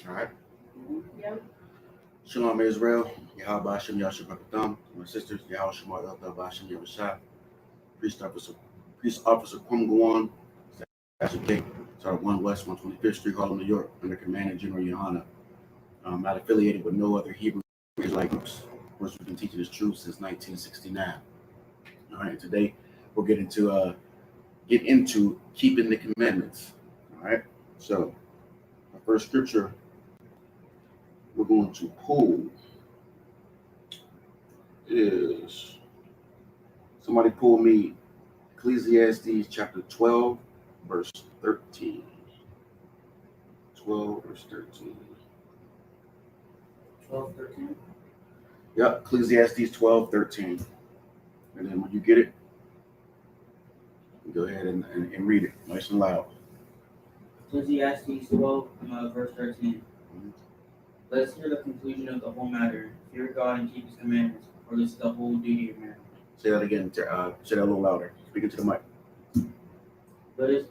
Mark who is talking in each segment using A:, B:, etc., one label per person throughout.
A: All right.
B: Yep.
A: Shalom Israel. Yahweh Hashem Yahshua my sisters, Yahweh Shemar El Hashem Yahushua. Priest Officer Kwam Statue Gate, Start 1 West 125th Street, Harlem, New York, under Commander General Yohana. Not affiliated with no other Hebrew Israelite groups. Of course, we've been teaching this truth since 1969. All right, today we'll get into keeping the commandments. All right, so our first scripture we're going to pull is, somebody pull me Ecclesiastes chapter 12, verse 13. 12, verse 13.
B: 12, 13.
A: Yep, Ecclesiastes 12, 13. And then when you get it, go ahead and read it nice and loud.
B: Ecclesiastes 12, verse 13. Let us hear the conclusion of the whole matter. Fear God and keep his commandments, for this is the whole duty of man.
A: Say that again. Say that a little louder. Speak into the mic.
B: Let us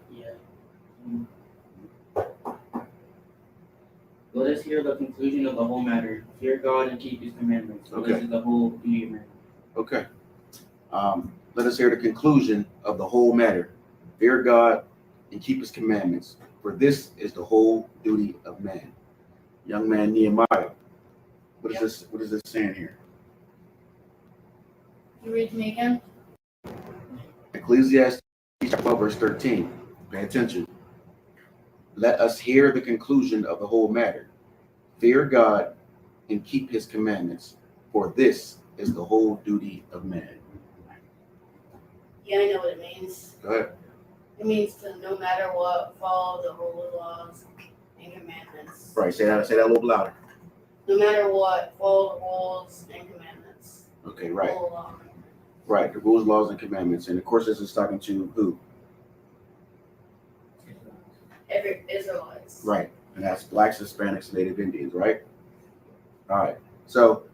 B: hear the conclusion of the whole matter. Fear God and keep his commandments, for this is the whole duty of man.
A: Okay. Let us hear the conclusion of the whole matter. Fear God and keep his commandments, for this is the whole duty of man. Young man Nehemiah, what is this? What is this saying here?
C: You read to me again?
A: Ecclesiastes 12, verse 13. Pay attention. Let us hear the conclusion of the whole matter. Fear God and keep his commandments, for this is the whole duty of man.
C: Yeah, I know what it means.
A: Go ahead.
C: It means to, no matter what, follow the rule, laws, and commandments.
A: Right, say that a little louder.
C: No matter what, follow the rules and commandments.
A: Okay, right.
C: Rule, law.
A: Right, the rules, laws, and commandments. And of course, this is talking to who?
C: Every Israelites.
A: Right, and that's blacks, Hispanics, Native Indians, right? All right. So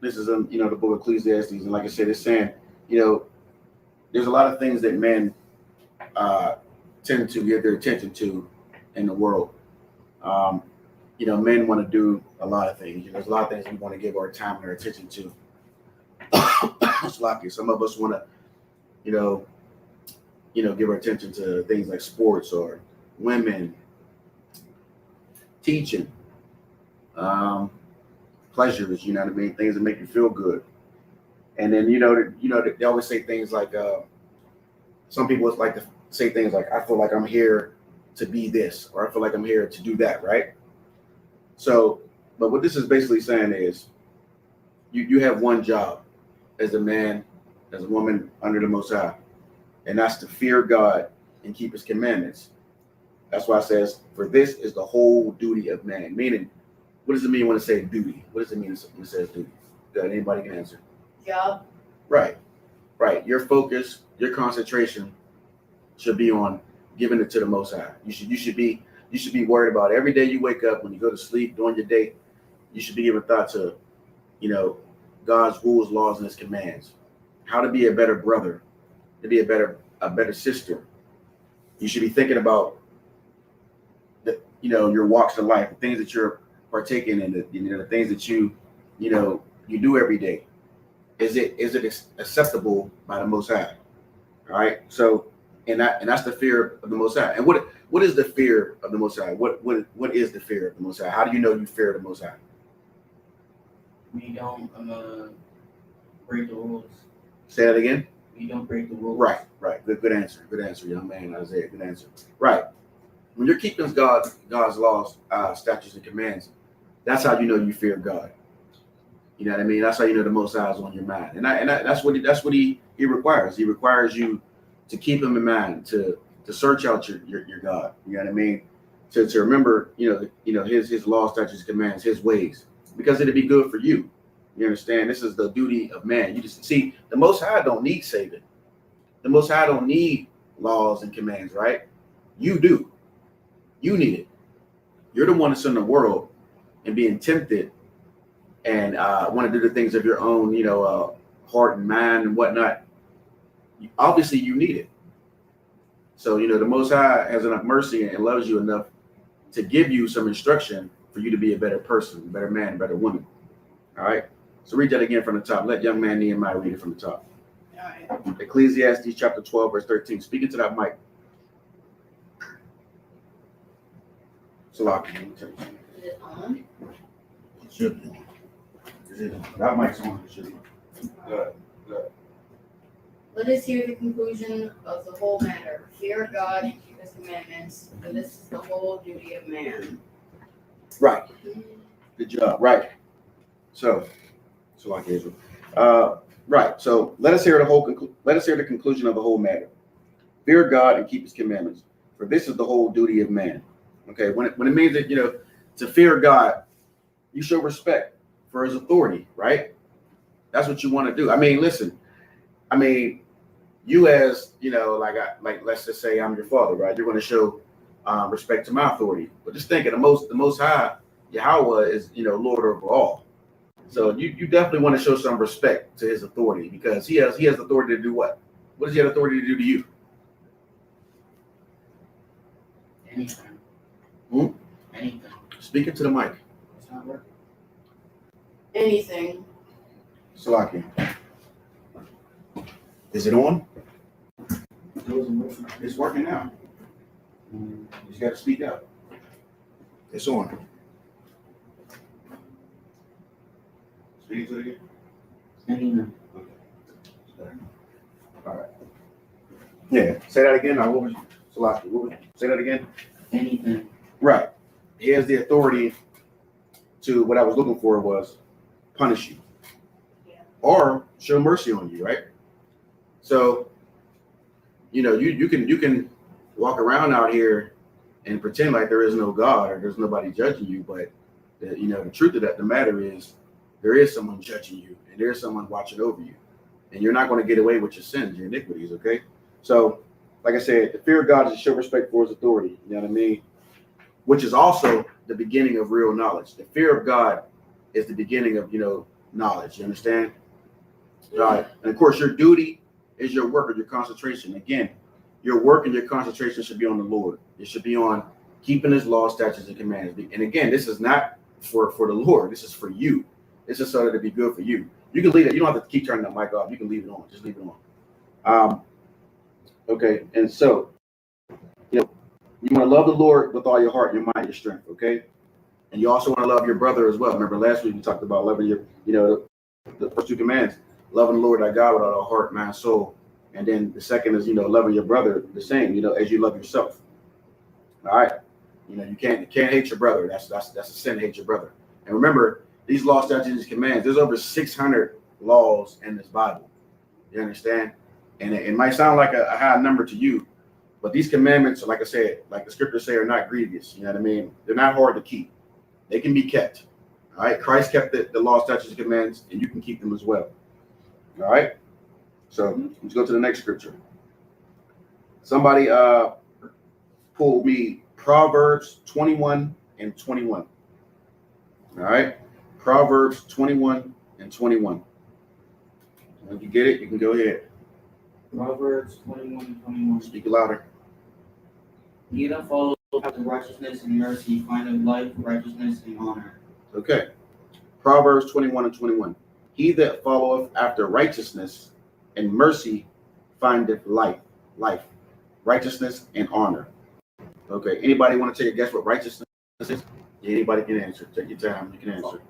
A: this is the book of Ecclesiastes, and like I said, it's saying, there's a lot of things that men tend to give their attention to in the world. Men want to do a lot of things. There's a lot of things we want to give our time and our attention to. Some of us want to, give our attention to things like sports or women, teaching, pleasures, things that make you feel good. And then, they always say things like, some people like to say things like, I feel like I'm here to be this, or I feel like I'm here to do that, right? So, but what this is basically saying is, you have one job as a man, as a woman under the Most High, and that's to fear God and keep his commandments. That's why it says, for this is the whole duty of man. Meaning, what does it mean when it says duty? What does it mean when it says duty? That anybody can answer.
C: Job.
A: Right. Your focus, your concentration should be on giving it to the Most High. You should be worried about it. Every day you wake up, when you go to sleep, during your day, you should be giving thought to, God's rules, laws, and his commands. How to be a better brother, to be a better sister. You should be thinking about your walks of life, the things that you're partaking in, the things that you do every day. Is it acceptable by the Most High? All right. So, and that's the fear of the Most High. And what is the fear of the Most High? What is the fear of the Most High? How do you know you fear the Most High?
B: We don't break the rules.
A: Say that again.
B: We don't break the rules.
A: Right. Good answer. Good answer, young man Isaiah. Good answer. Right. When you're keeping God's laws, statutes, and commands, that's how you know you fear God. You know what I mean? That's how you know the Most High is on your mind, and that's what he requires. He requires you to keep him in mind, to search out your God. You know what I mean? To remember, his laws, statutes, commands, his ways, because it'll be good for you. You understand? This is the duty of man. You just see, the Most High don't need saving. The Most High don't need laws and commands, right? You do. You need it. You're the one that's in the world and being tempted and want to do the things of your own, heart and mind and whatnot. Obviously, you need it. So, the Most High has enough mercy and loves you enough to give you some instruction for you to be a better person, a better man, a better woman. All right. So read that again from the top. Let young man Nehemiah read it from the top.
C: All right.
A: Ecclesiastes chapter 12, verse 13. Speaking to that mic. Salaki.
C: Is it on?
A: It should be. That mic's on. It should be. Good.
C: Let us hear the conclusion of the whole matter. Fear God and keep his commandments, for this is the whole duty of man.
A: Right. Good job. Right. So like Israel. Right. So let us hear the conclusion of the whole matter. Fear God and keep his commandments, for this is the whole duty of man. Okay. When it means that, to fear God, you show respect for his authority, right? That's what you want to do. I mean, listen, you as, like let's just say I'm your father, right? You're going to show respect to my authority. But just think of the most high, Yahweh is, Lord over all. So you definitely want to show some respect to his authority, because he has authority to do what? What does he have authority to do to you?
B: Anything. Anything.
A: Speaking to the mic.
B: It's not working.
C: Anything.
A: Salaki. Is it on?
B: It wasn't working.
A: It's working now. You just got to speak up. It's on. Speak to it again.
B: Anything.
A: Okay. All right. Yeah. Say that again. Now, what was Salaki? Say that again.
B: Anything.
A: Right. He has the authority to, what I was looking for was punish you.
C: Yeah.
A: Or show mercy on you, right? So, you can walk around out here and pretend like there is no God or there's nobody judging you, but the truth of the matter is there is someone judging you and there's someone watching over you, and you're not going to get away with your sins, your iniquities. Okay. So, like I said, the fear of God is to show respect for his authority. You know what I mean? Which is also the beginning of real knowledge. The fear of God is the beginning of, knowledge. You understand? Right. And of course, your duty is your work or your concentration. Again, your work and your concentration should be on the Lord. It should be on keeping his laws, statutes, and commands. And again, this is not for the Lord. This is for you. This is so that it be good for you. You can leave it. You don't have to keep turning the mic off. You can leave it on. Just leave it on. Okay. And so, you want to love the Lord with all your heart, your mind, your strength. Okay. And you also want to love your brother as well. Remember last week we talked about loving the first two commands, loving the Lord thy God with all our heart, mind, soul. And then the second is, loving your brother the same, as you love yourself. All right. You can't hate your brother. That's a sin to hate your brother. And remember, these laws, statutes, and commands, there's over 600 laws in this Bible. You understand? And it might sound like a high number to you, but these commandments, like I said, like the scriptures say, are not grievous. You know what I mean? They're not hard to keep. They can be kept. All right. Christ kept the law, statutes, and commands, and you can keep them as well. All right. So let's go to the next scripture. Somebody pulled me Proverbs 21 and 21. All right. Proverbs 21 and 21. When you get it, you can go ahead.
B: Proverbs 21 and 21.
A: Speak louder.
B: He that follows after righteousness and mercy findeth life, righteousness, and honor.
A: Okay. Proverbs 21 and 21. He that followeth after righteousness and mercy findeth life, righteousness, and honor. Okay. Anybody want to take a guess what righteousness is? Yeah, anybody can answer. Take your time. You can answer.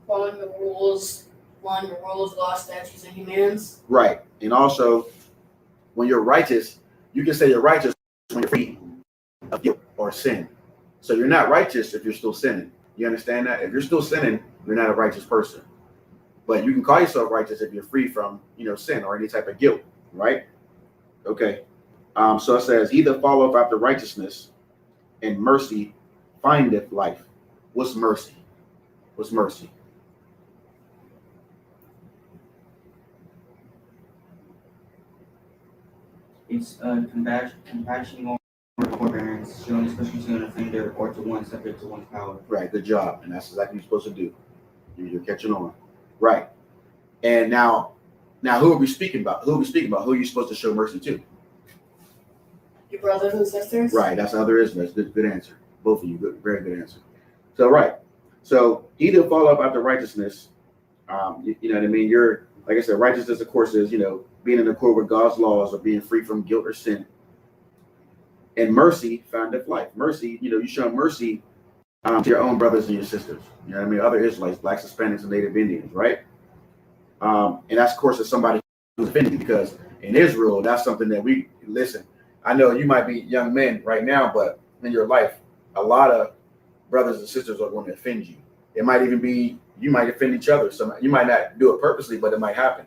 C: Following the rules, laws, statutes, and commands.
A: Right. And also, when you're righteous, you can say you're righteous when you're free of guilt or sin. So you're not righteous if you're still sinning. You understand that? If you're still sinning, you're not a righteous person. But you can call yourself righteous if you're free from, sin or any type of guilt, right? Okay. So it says, he that followeth after righteousness and mercy findeth life. What's mercy? What's mercy?
B: It's compassion or forbearance, showing especially to an offender or to one subject to one's power.
A: Right, good job. And that's exactly what you're supposed to do. You're catching on. Right. And now who are we speaking about? Who are you supposed to show mercy to?
C: Your brothers and sisters.
A: Right, that's how there is. That's good answer. Both of you, good, very good answer. So right. So he that follow up after righteousness, you know what I mean? You're, like I said, righteousness, of course, is, being in accord with God's laws or being free from guilt or sin. And mercy findeth life. Mercy, you show mercy to your own brothers and your sisters. You know what I mean? Other Israelites, blacks, Hispanics, and Native Indians, right? And that's, of course, as somebody who's offended, because in Israel, that's something that we listen. I know you might be young men right now, but in your life, a lot of brothers and sisters are going to offend you. It might even be, you might offend each other. So you might not do it purposely, but it might happen.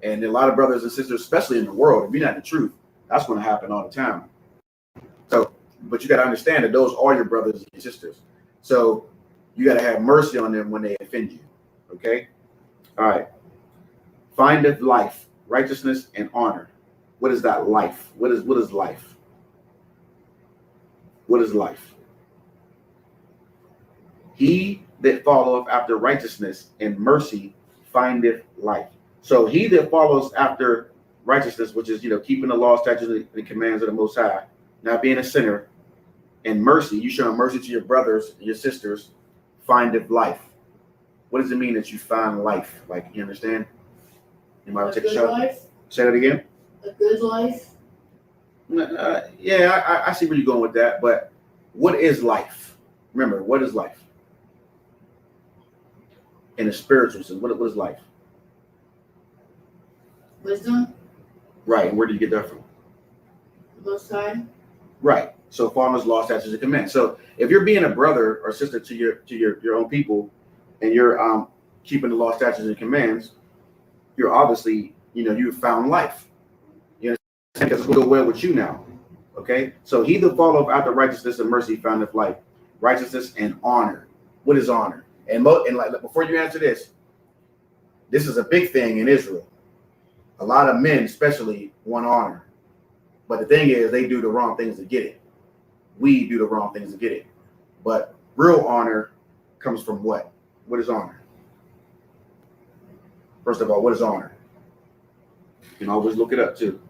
A: And a lot of brothers and sisters, especially in the world, if you're not the truth, that's going to happen all the time. So, but you got to understand that those are your brothers and sisters. So you got to have mercy on them when they offend you. Okay. All right. Findeth life, righteousness, and honor. What is that life? What is life? What is life? He that followeth after righteousness and mercy findeth life. So he that follows after righteousness, which is, keeping the law, statutes, and commands of the Most High, not being a sinner, and mercy, you show mercy to your brothers and your sisters, findeth life. What does it mean that you find life? Like, you understand? You might take a shot. Life? Say that again.
C: A good life.
A: Yeah, I see where you're going with that. But what is life? Remember, what is life? In a spiritual sense, what is life?
C: Wisdom.
A: Right. And where do you get that from?
C: The Most High.
A: Right. So following law, statutes, and commands. So if you're being a brother or sister to your own people, and you're keeping the law, statutes, and commands, you're obviously, you've found life. You understand? Because it's going to go well with you now. Okay. So he that followeth after righteousness and mercy findeth life, righteousness, and honor. What is honor? And like before you answer this is a big thing in Israel. A lot of men, especially, want honor. But the thing is, they do the wrong things to get it. We do the wrong things to get it. But real honor comes from what? What is honor? First of all, what is honor? You can always look it up too.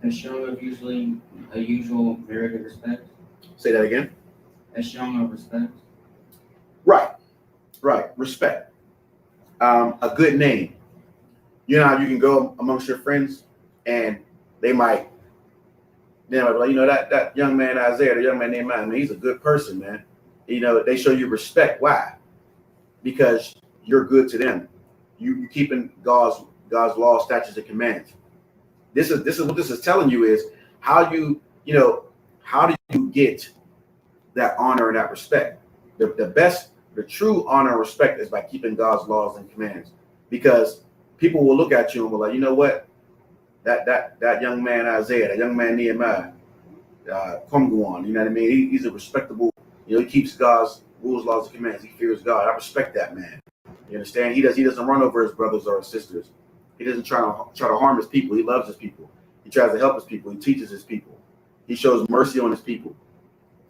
B: A showing of a usual merit of respect.
A: Say that again.
B: A showing of respect.
A: Right. Respect. A good name. You know how you can go amongst your friends and they might be like, that young man Isaiah, the young man named Mine, he's a good person, man. They show you respect. Why? Because you're good to them. You keeping God's law, statutes, and commands. This is what this is telling you is how do you get that honor and that respect? The true honor and respect is by keeping God's laws and commands, because people will look at you and be like, you know what? That young man Isaiah, that young man Nehemiah, Kumguan, you know what I mean? He's a respectable, he keeps God's rules, laws, and commands. He fears God. I respect that man. You understand? He doesn't run over his brothers or his sisters. He doesn't try to harm his people. He loves his people. He tries to help his people. He teaches his people. He shows mercy on his people.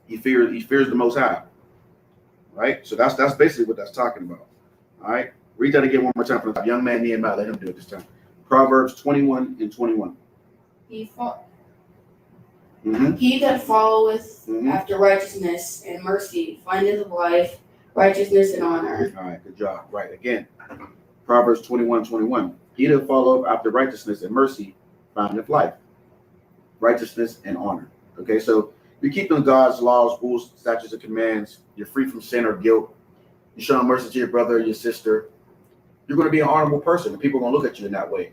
A: He fears the Most High. Right? So that's basically what that's talking about. All right? Read that again one more time from the top. Young man Nehemiah, let him do it this time. Proverbs 21 and 21.
C: He that followeth after righteousness and mercy findeth life, righteousness, and honor.
A: All right, good job. Right, again. Proverbs 21:21. He that followeth after righteousness and mercy findeth life, righteousness, and honor. Okay, so you're keeping God's laws, rules, statutes, and commands. You're free from sin or guilt. You're showing mercy to your brother or your sister. You're going to be an honorable person, and people are going to look at you in that way.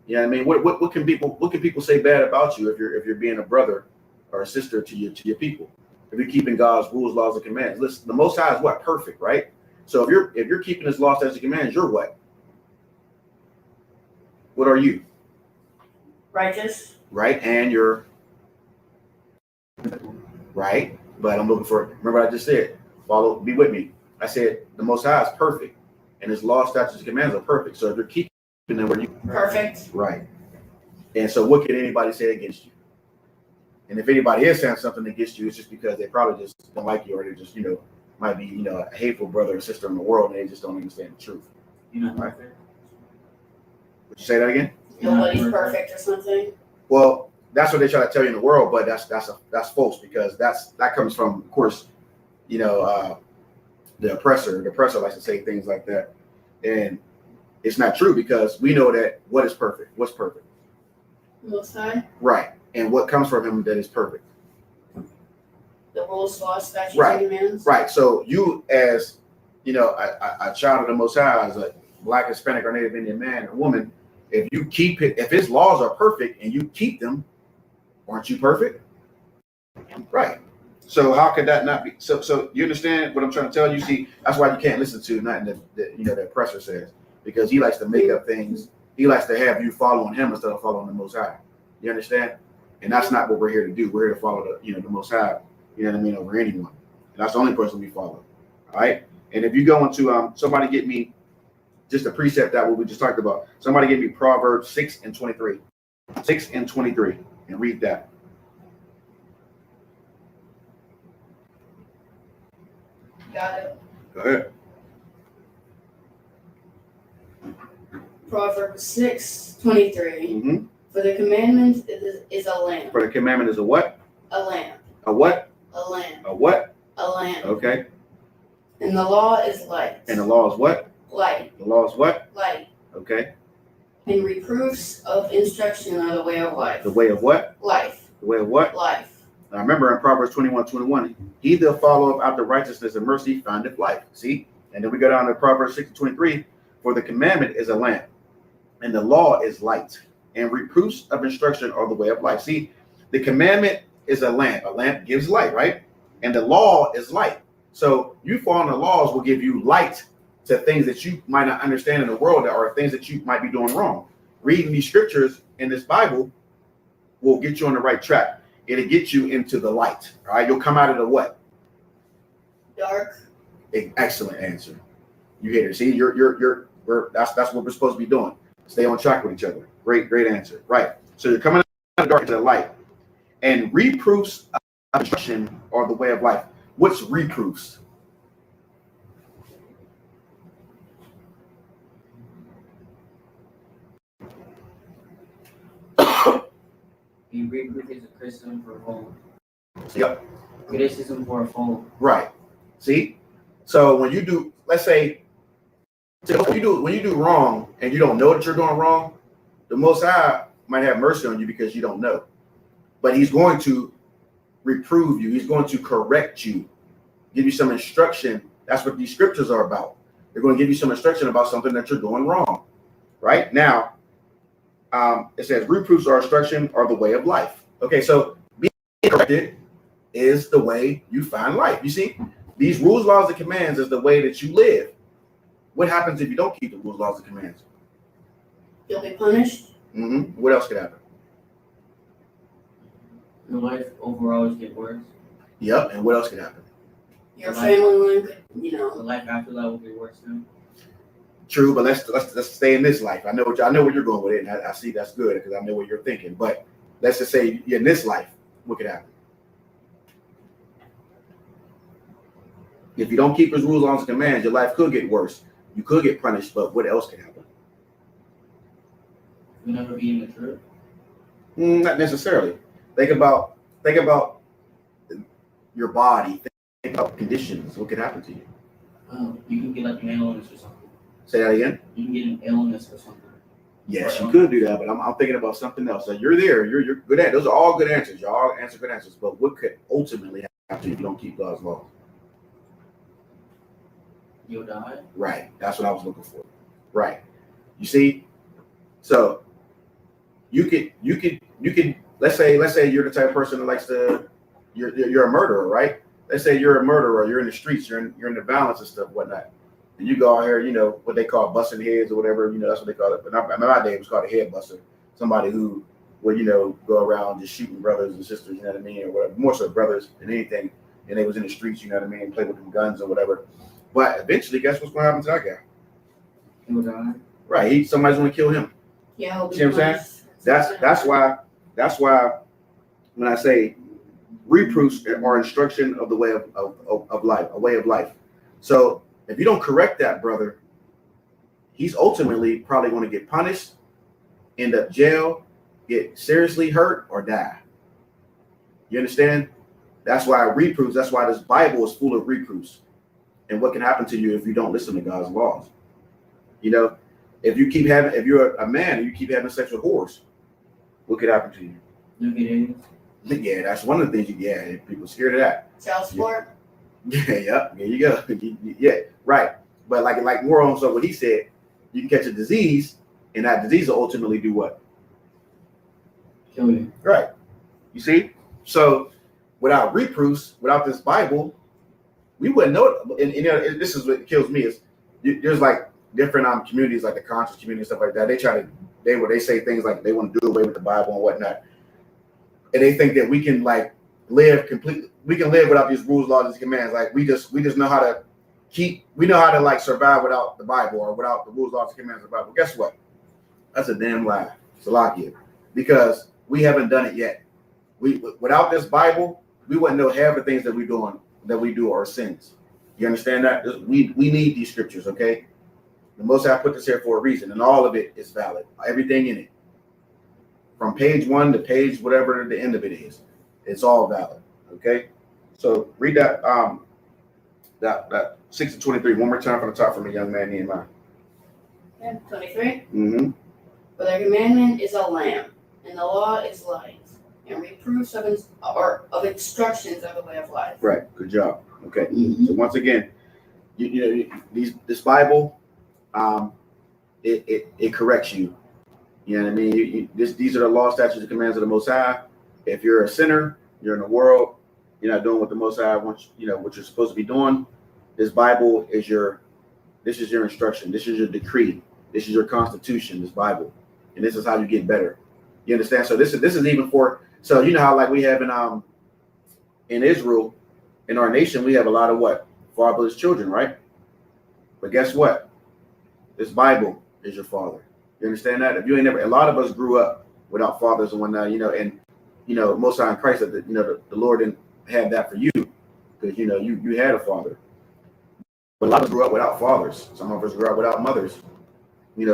A: You know what I mean? What can people say bad about you if you're being a brother or a sister to your people? If you're keeping God's rules, laws, and commands. Listen, the Most High is what? Perfect, right? So if you're keeping His laws, statutes, and commands, you're what? What are you?
C: Righteous.
A: Right, and you're right. But I'm looking for. Remember, I just said, be with me. I said the Most High is perfect, and His law, statutes, and commands are perfect. So if you're keeping them, where you
C: perfect,
A: right? And so, what can anybody say against you? And if anybody is saying something against you, it's just because they probably just don't like you, or they just might be a hateful brother or sister in the world, and they just don't understand the truth.
B: You're not
A: right?
B: perfect.
A: Would you say that again?
C: Nobody's perfect or something.
A: Well, that's what they try to tell you in the world, but that's false, because that comes from, of course, you know, the oppressor. The oppressor likes to say things like that, and it's not true, because we know that what is perfect? What's perfect?
C: Most High.
A: Right, and what comes from him that is perfect?
C: The rules, laws, statutes,
A: Right.
C: and commands.
A: Right. So you, as you know, a child of the Most High, as a Black, Hispanic, or Native Indian man or woman, if you keep it, if his laws are perfect and you keep them, aren't you perfect? Right. So how could that not be? So you understand what I'm trying to tell you? See, that's why you can't listen to nothing that the oppressor says, because he likes to make up things. He likes to have you following him instead of following the Most High. You understand? And that's not what we're here to do. We're here to follow the Most High. You know what I mean? Over anyone. And that's the only person we follow. All right. And if you go into somebody get me just a precept that what we just talked about. Somebody get me Proverbs 6:23. 6:23, and read that.
C: Got it.
A: Go ahead.
C: Proverbs 6:23.
A: Mm-hmm.
C: For the commandment is a lamp.
A: For the commandment is a what?
C: A lamp.
A: A what?
C: A lamp.
A: A what?
C: A lamp.
A: Okay.
C: And the law is light.
A: And the law is what?
C: Light.
A: The law is what?
C: Light.
A: Okay.
C: And reproofs of instruction are the way of life.
A: The way of what?
C: Life.
A: The way of what?
C: Life.
A: Now remember in Proverbs 21:21, he that followeth after righteousness and mercy findeth life. See? And then we go down to Proverbs 6:23. For the commandment is a lamp, and the law is light, and reproofs of instruction are the way of life. See, the commandment is a lamp. A lamp gives light, right? And the law is light. So you following the laws will give you light to things that you might not understand in the world, that are things that you might be doing wrong. Reading these scriptures in this Bible will get you on the right track. It'll get you into the light. All right, you'll come out of the what?
C: Dark.
A: Excellent answer. You hit it. See, that's what we're supposed to be doing. Stay on track with each other. Great answer. Right. So you're coming out of the dark into the light. And reproofs of instruction are the way of life. What's reproofs?
B: A reproof is a criticism for a fault.
A: Yep.
B: Criticism for a fault.
A: Right. See? So when you do, let's say, when you do wrong and you don't know that you're doing wrong, the Most High might have mercy on you because you don't know. But he's going to reprove you. He's going to correct you, give you some instruction. That's what these scriptures are about. They're going to give you some instruction about something that you're doing wrong. Right? Now, it says reproofs or instruction are the way of life. Okay, so being corrected is the way you find life. You see, these rules, laws, and commands is the way that you live. What happens if you don't keep the rules, laws, and commands?
C: You'll be punished.
A: Mm-hmm. What else could happen?
B: Your life overall just get worse.
A: Yep. And what else could happen?
C: Your family line could,
B: The life after that will get worse too.
A: True, but let's stay in this life. I know where you're going with it, and I see that's good because I know what you're thinking. But let's just say in this life, what could happen? If you don't keep his rules, laws, and commands, your life could get worse. You could get punished, but what else could happen?
B: You'll never be in the truth.
A: Not necessarily. Think about your body. Think about conditions. What could happen to you?
B: You can get like an illness or something.
A: Say that again.
B: You can get an illness or something.
A: Yes, you could do that, but I'm thinking about something else. So you're there. You're good at. Those are all good answers. Y'all answer good answers. But what could ultimately happen to you if you don't keep God's laws?
B: You'll die.
A: Right. That's what I was looking for. Right. You see. So you could. Let's say you're the type of person that likes to. You're a murderer, right? Let's say you're a murderer. You're in the streets. You're in the violence and stuff, whatnot. And you go out here, what they call busting heads or whatever, that's what they call it. But in my day, it was called a head buster. Somebody who would, go around just shooting brothers and sisters, you know what I mean? Or whatever, more so brothers than anything. And they was in the streets, you know what I mean? Play with them guns or whatever. But eventually, guess what's going to happen to that guy?
B: You'll die.
A: Right. Somebody's going to kill him.
C: Yeah, he'll be
A: See what I'm saying? That's why when I say reproofs are instruction of the way of life, a way of life. So if you don't correct that brother, he's ultimately probably going to get punished, end up jail, get seriously hurt or die. You understand? That's why reproofs, that's why this Bible is full of reproofs and what can happen to you if you don't listen to God's laws. You know, if you're a man and you keep having sex with whores, what could happen to you? Yeah, that's one of the things people are scared of that.
C: Child support.
A: Yeah, there you go. Yeah, right. But like more on so what he said, you can catch a disease, and that disease will ultimately do what?
B: Kill you.
A: Right. You see? So without reproofs, without this Bible, we wouldn't know it. And you know, this is what kills me is there's like different communities, like the conscious community and stuff like that. They say things like they want to do away with the Bible and whatnot. And they think that we can like live completely, we can live without these rules, laws, and commands. Like we just know how to like survive without the Bible or without the rules, laws, and commands of the Bible. Guess what? That's a damn lie. Salakia. Because we haven't done it yet. Without this Bible, we wouldn't know half the things that we do are sins. You understand that? We need these scriptures, okay? The Most High put this here for a reason, and all of it is valid. Everything in it. From page 1 to page whatever the end of it is. It's all valid. Okay? So read that 6 to 23 one more time from the top for me, young man, Nehemiah.
C: Yeah, 23.
A: Mm-hmm.
C: For the commandment is a lamp, and the law is light, and reproofs of instructions of the way of life. Right. Good job. Okay. Mm-hmm. So once again, this Bible, it corrects you. You know what I mean? These are the law, statutes, and commands of the Most High. If you're a sinner, you're in the world, you're not doing what the Most High wants, what you're supposed to be doing. This Bible is your instruction. This is your decree. This is your constitution, this Bible. And this is how you get better. You understand? So this is even for, so you know how like we have in Israel, in our nation, we have a lot of what? Fatherless children, right? But guess what? This Bible is your father. You understand that? If you ain't never, a lot of us grew up without fathers and whatnot, and Most High in Christ, the Lord didn't have that for you because you had a father. But a lot of us grew up without fathers. Some of us grew up without mothers.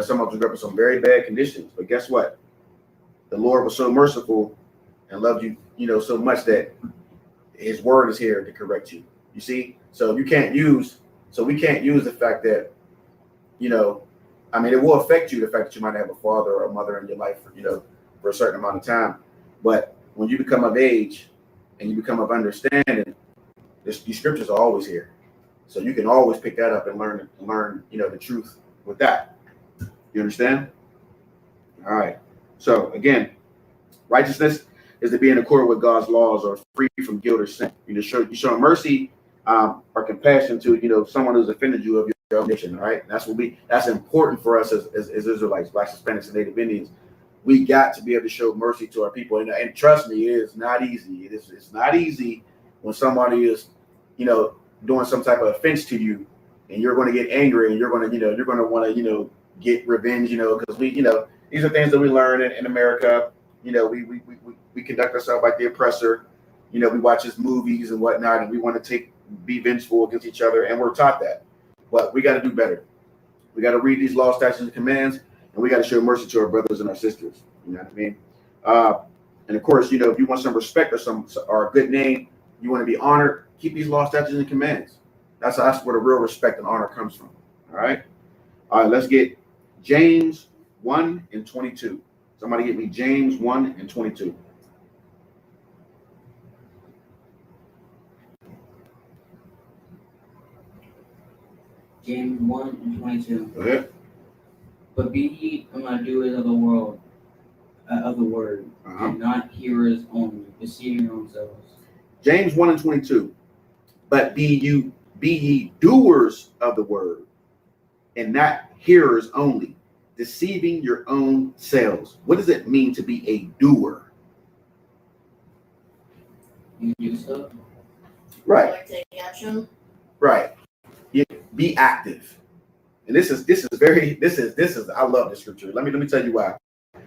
C: Some of us grew up in some very bad conditions. But guess what? The Lord was so merciful and loved you, so much that His word is here to correct you. You see? So we can't use the fact that, it will affect you, the fact that you might have a father or a mother in your life, for a certain amount of time. But when you become of age and you become of understanding, these scriptures are always here. So you can always pick that up and learn, the truth with that. You understand? All right. So again, righteousness is to be in accord with God's laws or free from guilt or sin. You show mercy or compassion to, someone who's offended you of your own nation. All right. That's important for us as Israelites, Blacks, Hispanics, and Native Indians. We got to be able to show mercy to our people. And trust me, it is not easy. It's not easy when somebody is, doing some type of offense to you, and you're going to get angry, and you're going to want to, get revenge, because these are things that we learn in America. We conduct ourselves like the oppressor. We watch his movies and whatnot, and we want to be vengeful against each other, and we're taught that. But we got to do better. We got to read these law, statutes, and commands, and we got to show mercy to our brothers and our sisters. You know what I mean? And of course, if you want some respect or a good name, you want to be honored, keep these law, statutes, and commands. That's where the real respect and honor comes from. All right. Let's get James 1 and 22. Somebody get me James 1 and 22.
B: James 1 and 22.
A: Go ahead.
B: But be ye doers of the word, and not hearers only, deceiving yourselves.
A: James 1 and 22. But be ye doers of the word, and not hearers only, deceiving your own selves. What does it mean to be a doer?
B: You do stuff.
A: Right.
C: Like take action.
A: Right. Be active. And this is I love this scripture. Let me tell you why.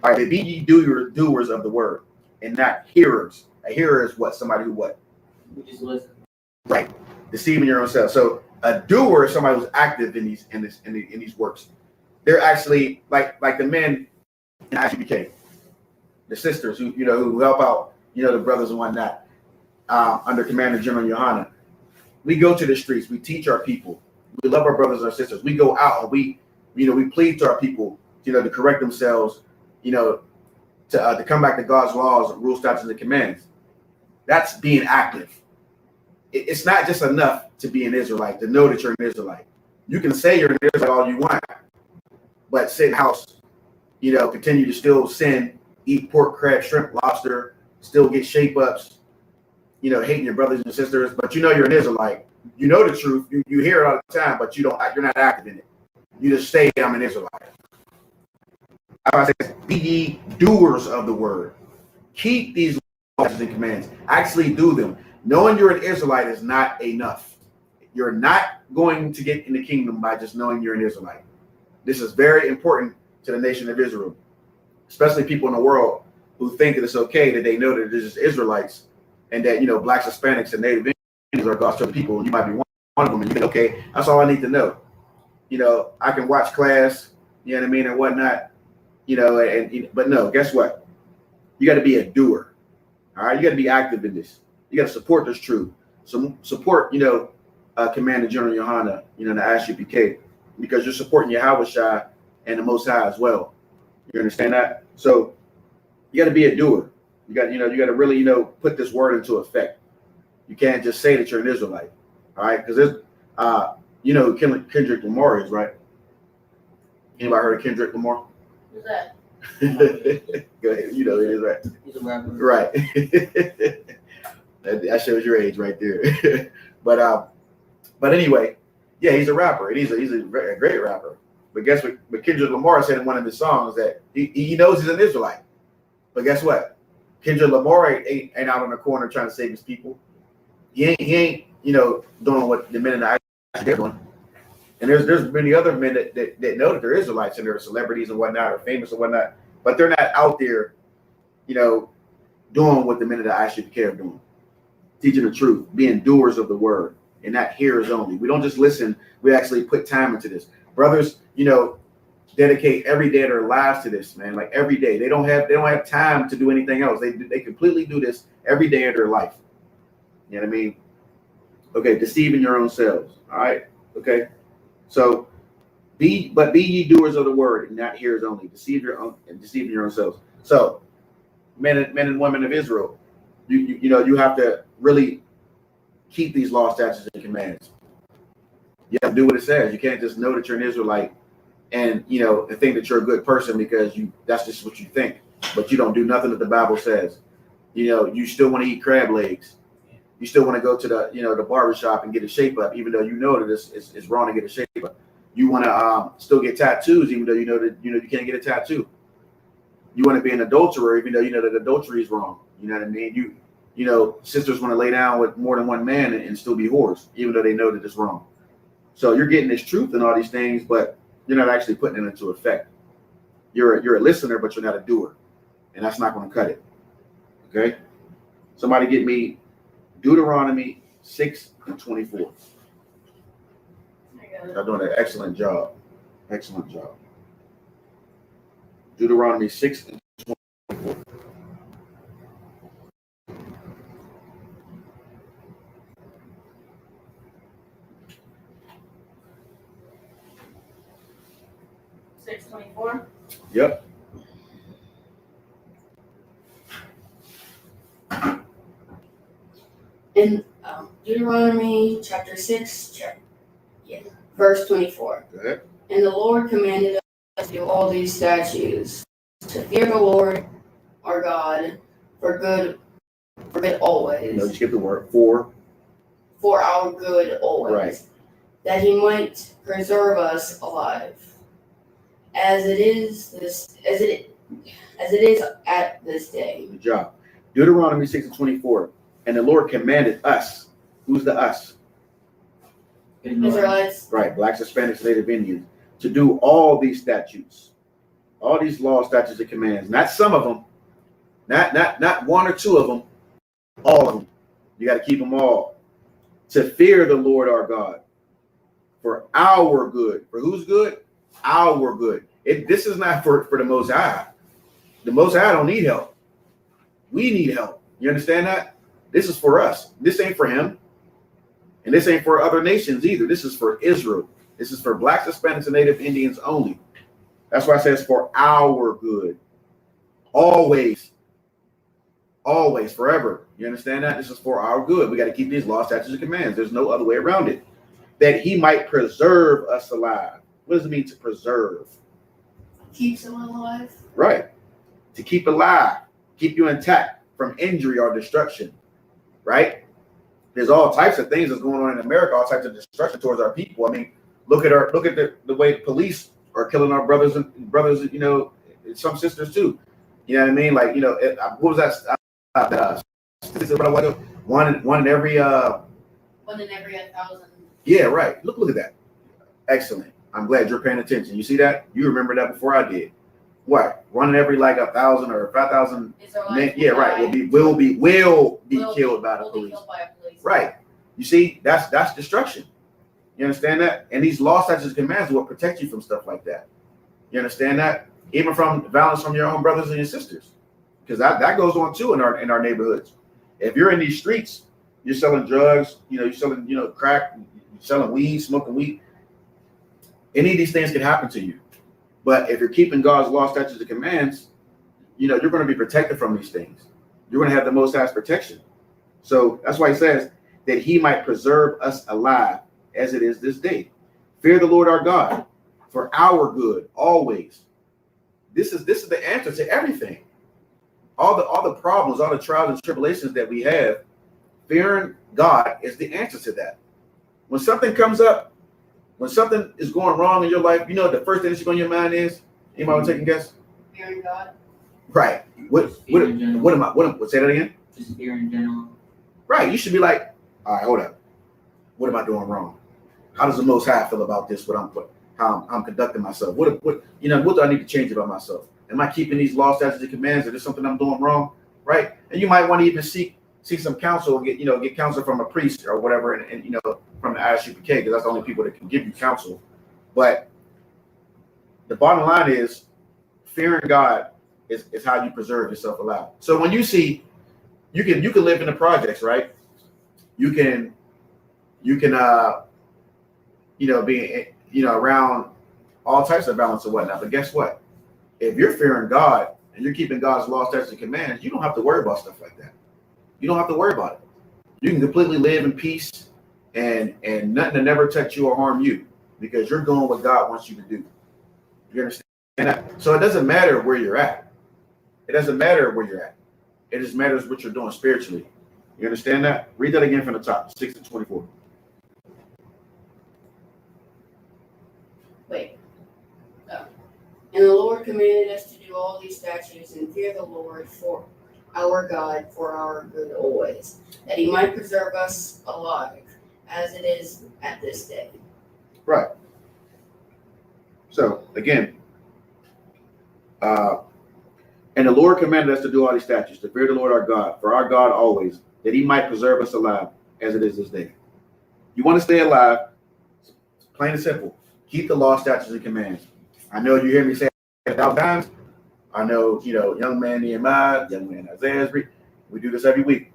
A: All right, be ye doers of the word, and not hearers. A hearer is what? Somebody who what?
B: We just listen.
A: Right. Deceiving your own self. So a doer is somebody who's active in these works. They're actually like the men in IGBK.
C: the sisters who, who help out, the brothers and whatnot, under Commander General Yohana. We go to the streets. We teach our people. We love our brothers and our sisters. We go out and we plead to our people, to correct themselves, to come back to God's laws, rules, statutes, and commands. That's being active. It's not just enough to be an Israelite, to know that you're an Israelite. You can say you're an Israelite all you want, but sit in the house, continue to still sin, eat pork, crab, shrimp, lobster, still get shape-ups, hating your brothers and sisters, but you're an Israelite. You know the truth. You hear it all the time, but you're not active in it. You just say, I'm an Israelite. I say, be ye doers of the word. Keep these laws and commands. Actually do them. Knowing you're an Israelite is not enough. You're not going to get in the kingdom by just knowing you're an Israelite. This is very important to the nation of Israel, especially people in the world who think that it's okay that they know that they're just Israelites and that, blacks, Hispanics, and Native Indians are God's chosen people. You might be one of them, and you think, okay, that's all I need to know. I can watch class, and whatnot, but no, guess what? You got to be a doer. All right, you got to be active in this. You got to support this truth. So support, Commander General Yohana, the ISUPK, because you're supporting Yahweh Shai and the Most High as well. You understand that? So you got to be a doer. You got to really, put this word into effect. You can't just say that you're an Israelite. All right, because there's, who Kendrick Lamar is, right? Anybody heard of Kendrick Lamar?
D: Who's that?
C: Go ahead. It is, right?
B: He's a rapper.
C: Right. That shows your age right there. But anyway, yeah, he's a rapper, and he's a great rapper. But guess what? But Kendrick Lamar said in one of his songs that he knows he's an Israelite. But guess what? Kendrick Lamar ain't out on the corner trying to save his people. He ain't doing what the men in the they're doing. And there's many other men that know that they're Israelites and they're celebrities and whatnot, or famous and whatnot, but they're not out there, doing what the men of the ISUPK are doing, teaching the truth, being doers of the word, and not hearers only. We don't just listen; we actually put time into this. Brothers, dedicate every day of their lives to this, man. Like every day, they don't have time to do anything else. They completely do this every day of their life. You know what I mean? Okay, deceiving your own selves. All right. Okay. So be ye doers of the word and not hearers only. Deceiving your own selves. So men and women of Israel, you have to really keep these laws, statutes, and commands. You have to do what it says. You can't just know that you're an Israelite and and think that you're a good person because that's just what you think, but you don't do nothing that the Bible says. You still want to eat crab legs. You still want to go to the barbershop and get a shape up, even though you know that it's wrong to get a shape up. You want to still get tattoos, even though you know that you can't get a tattoo. You want to be an adulterer, even though you know that adultery is wrong. You know what I mean? Sisters want to lay down with more than one man and still be whores, even though they know that it's wrong. So you're getting this truth and all these things, but you're not actually putting it into effect. You're a listener, but you're not a doer, and that's not going to cut it. Okay? Somebody get me Deuteronomy 6:24. Y'all doing an excellent job. Excellent job. Deuteronomy 6:24. Yep.
D: In Deuteronomy chapter 6, verse 24.
C: Go ahead.
D: And the Lord commanded us to do all these statutes, to fear the Lord our God for good always.
C: No, you skip the word for
D: our good always.
C: Right.
D: That he might preserve us alive. As it is at this day.
C: Good job. Deuteronomy 6:24. And the Lord commanded us. Who's the us?
D: Israelites.
C: Right, blacks, Hispanics, Native Indians, to do all these statutes, all these laws, statutes, and commands. Not some of them, not one or two of them, all of them. You got to keep them all. To fear the Lord our God for our good. For whose good? Our good. This is not for the Most High. The Most High don't need help.
A: We need help. You understand that? This is for us. This ain't for him. And this ain't for other nations either. This is for Israel. This is for blacks, Hispanics, and Native Indians only. That's why it says for our good. Always. Always, forever. You understand that? This is for our good. We got to keep these laws, statutes, and commands. There's no other way around it. That he might preserve us alive. What does it mean to preserve?
D: Keep someone alive.
A: Right. To keep alive. Keep you intact from injury or destruction. Right? There's all types of things that's going on in America, all types of destruction towards our people. I mean, look at the way the police are killing our brothers, you know, some sisters too. You know what I mean? Like, you know, what was that? One in every
D: 1,000.
A: Yeah, right. Look at that. Excellent. I'm glad you're paying attention. You see that? You remember that before I did. What? One in every like 1,000 or 5,000. Yeah, right. Will be killed by the police. Right. You see, that's destruction. You understand that? And these law, statutes, and commands will protect you from stuff like that. You understand that? Even from violence from your own brothers and your sisters, because that goes on too in our neighborhoods. If you're in these streets, you're selling drugs, you know, you're selling, you know, crack, you're selling weed, smoking weed. Any of these things can happen to you. But if you're keeping God's law, statutes, and commands, you know, you're going to be protected from these things. You're going to have the Most High's protection. So that's why he says that he might preserve us alive as it is this day. Fear the Lord our God for our good always. This is the answer to everything. All the problems, all the trials and tribulations that we have, fearing God is the answer to that. When something comes up, when something is going wrong in your life, you know the first thing that's going on your mind is, anybody want to take a guess?
D: Fearing God.
A: Right. What say that again?
B: Just fear in general.
A: Right. You should be like, all right, hold up. What am I doing wrong? How does the Most High feel about this? How I'm conducting myself? What do I need to change about myself? Am I keeping these laws, statutes, and commands? Is there something I'm doing wrong? Right. And you might want to even seek some counsel, get counsel from a priest or whatever, and you know, from the ISUPK, because that's the only people that can give you counsel. But the bottom line is fearing God is how you preserve yourself alive. So when you see, you can live in the projects, right? You can be, around all types of violence and whatnot. But guess what? If you're fearing God and you're keeping God's laws, statutes, and commands, you don't have to worry about stuff like that. You don't have to worry about it. You can completely live in peace and nothing to never touch you or harm you, because you're doing what God wants you to do. You understand that? So it doesn't matter where you're at. It doesn't matter where you're at. It just matters what you're doing spiritually. You understand that? Read that again from the top, 6-24.
D: Wait. Oh. And the Lord commanded us to do all these statutes and fear the Lord for our God for our good always, that he might preserve us alive as it is at this day.
A: Right. So again, and the Lord commanded us to do all these statutes, to fear the Lord our God, for our God always, that he might preserve us alive as it is this day. You want to stay alive, plain and simple. Keep the law, statutes, and commands. I know you hear me say it 1,000 times. I know, young man Nehemiah, young man Isaiah, we do this every week.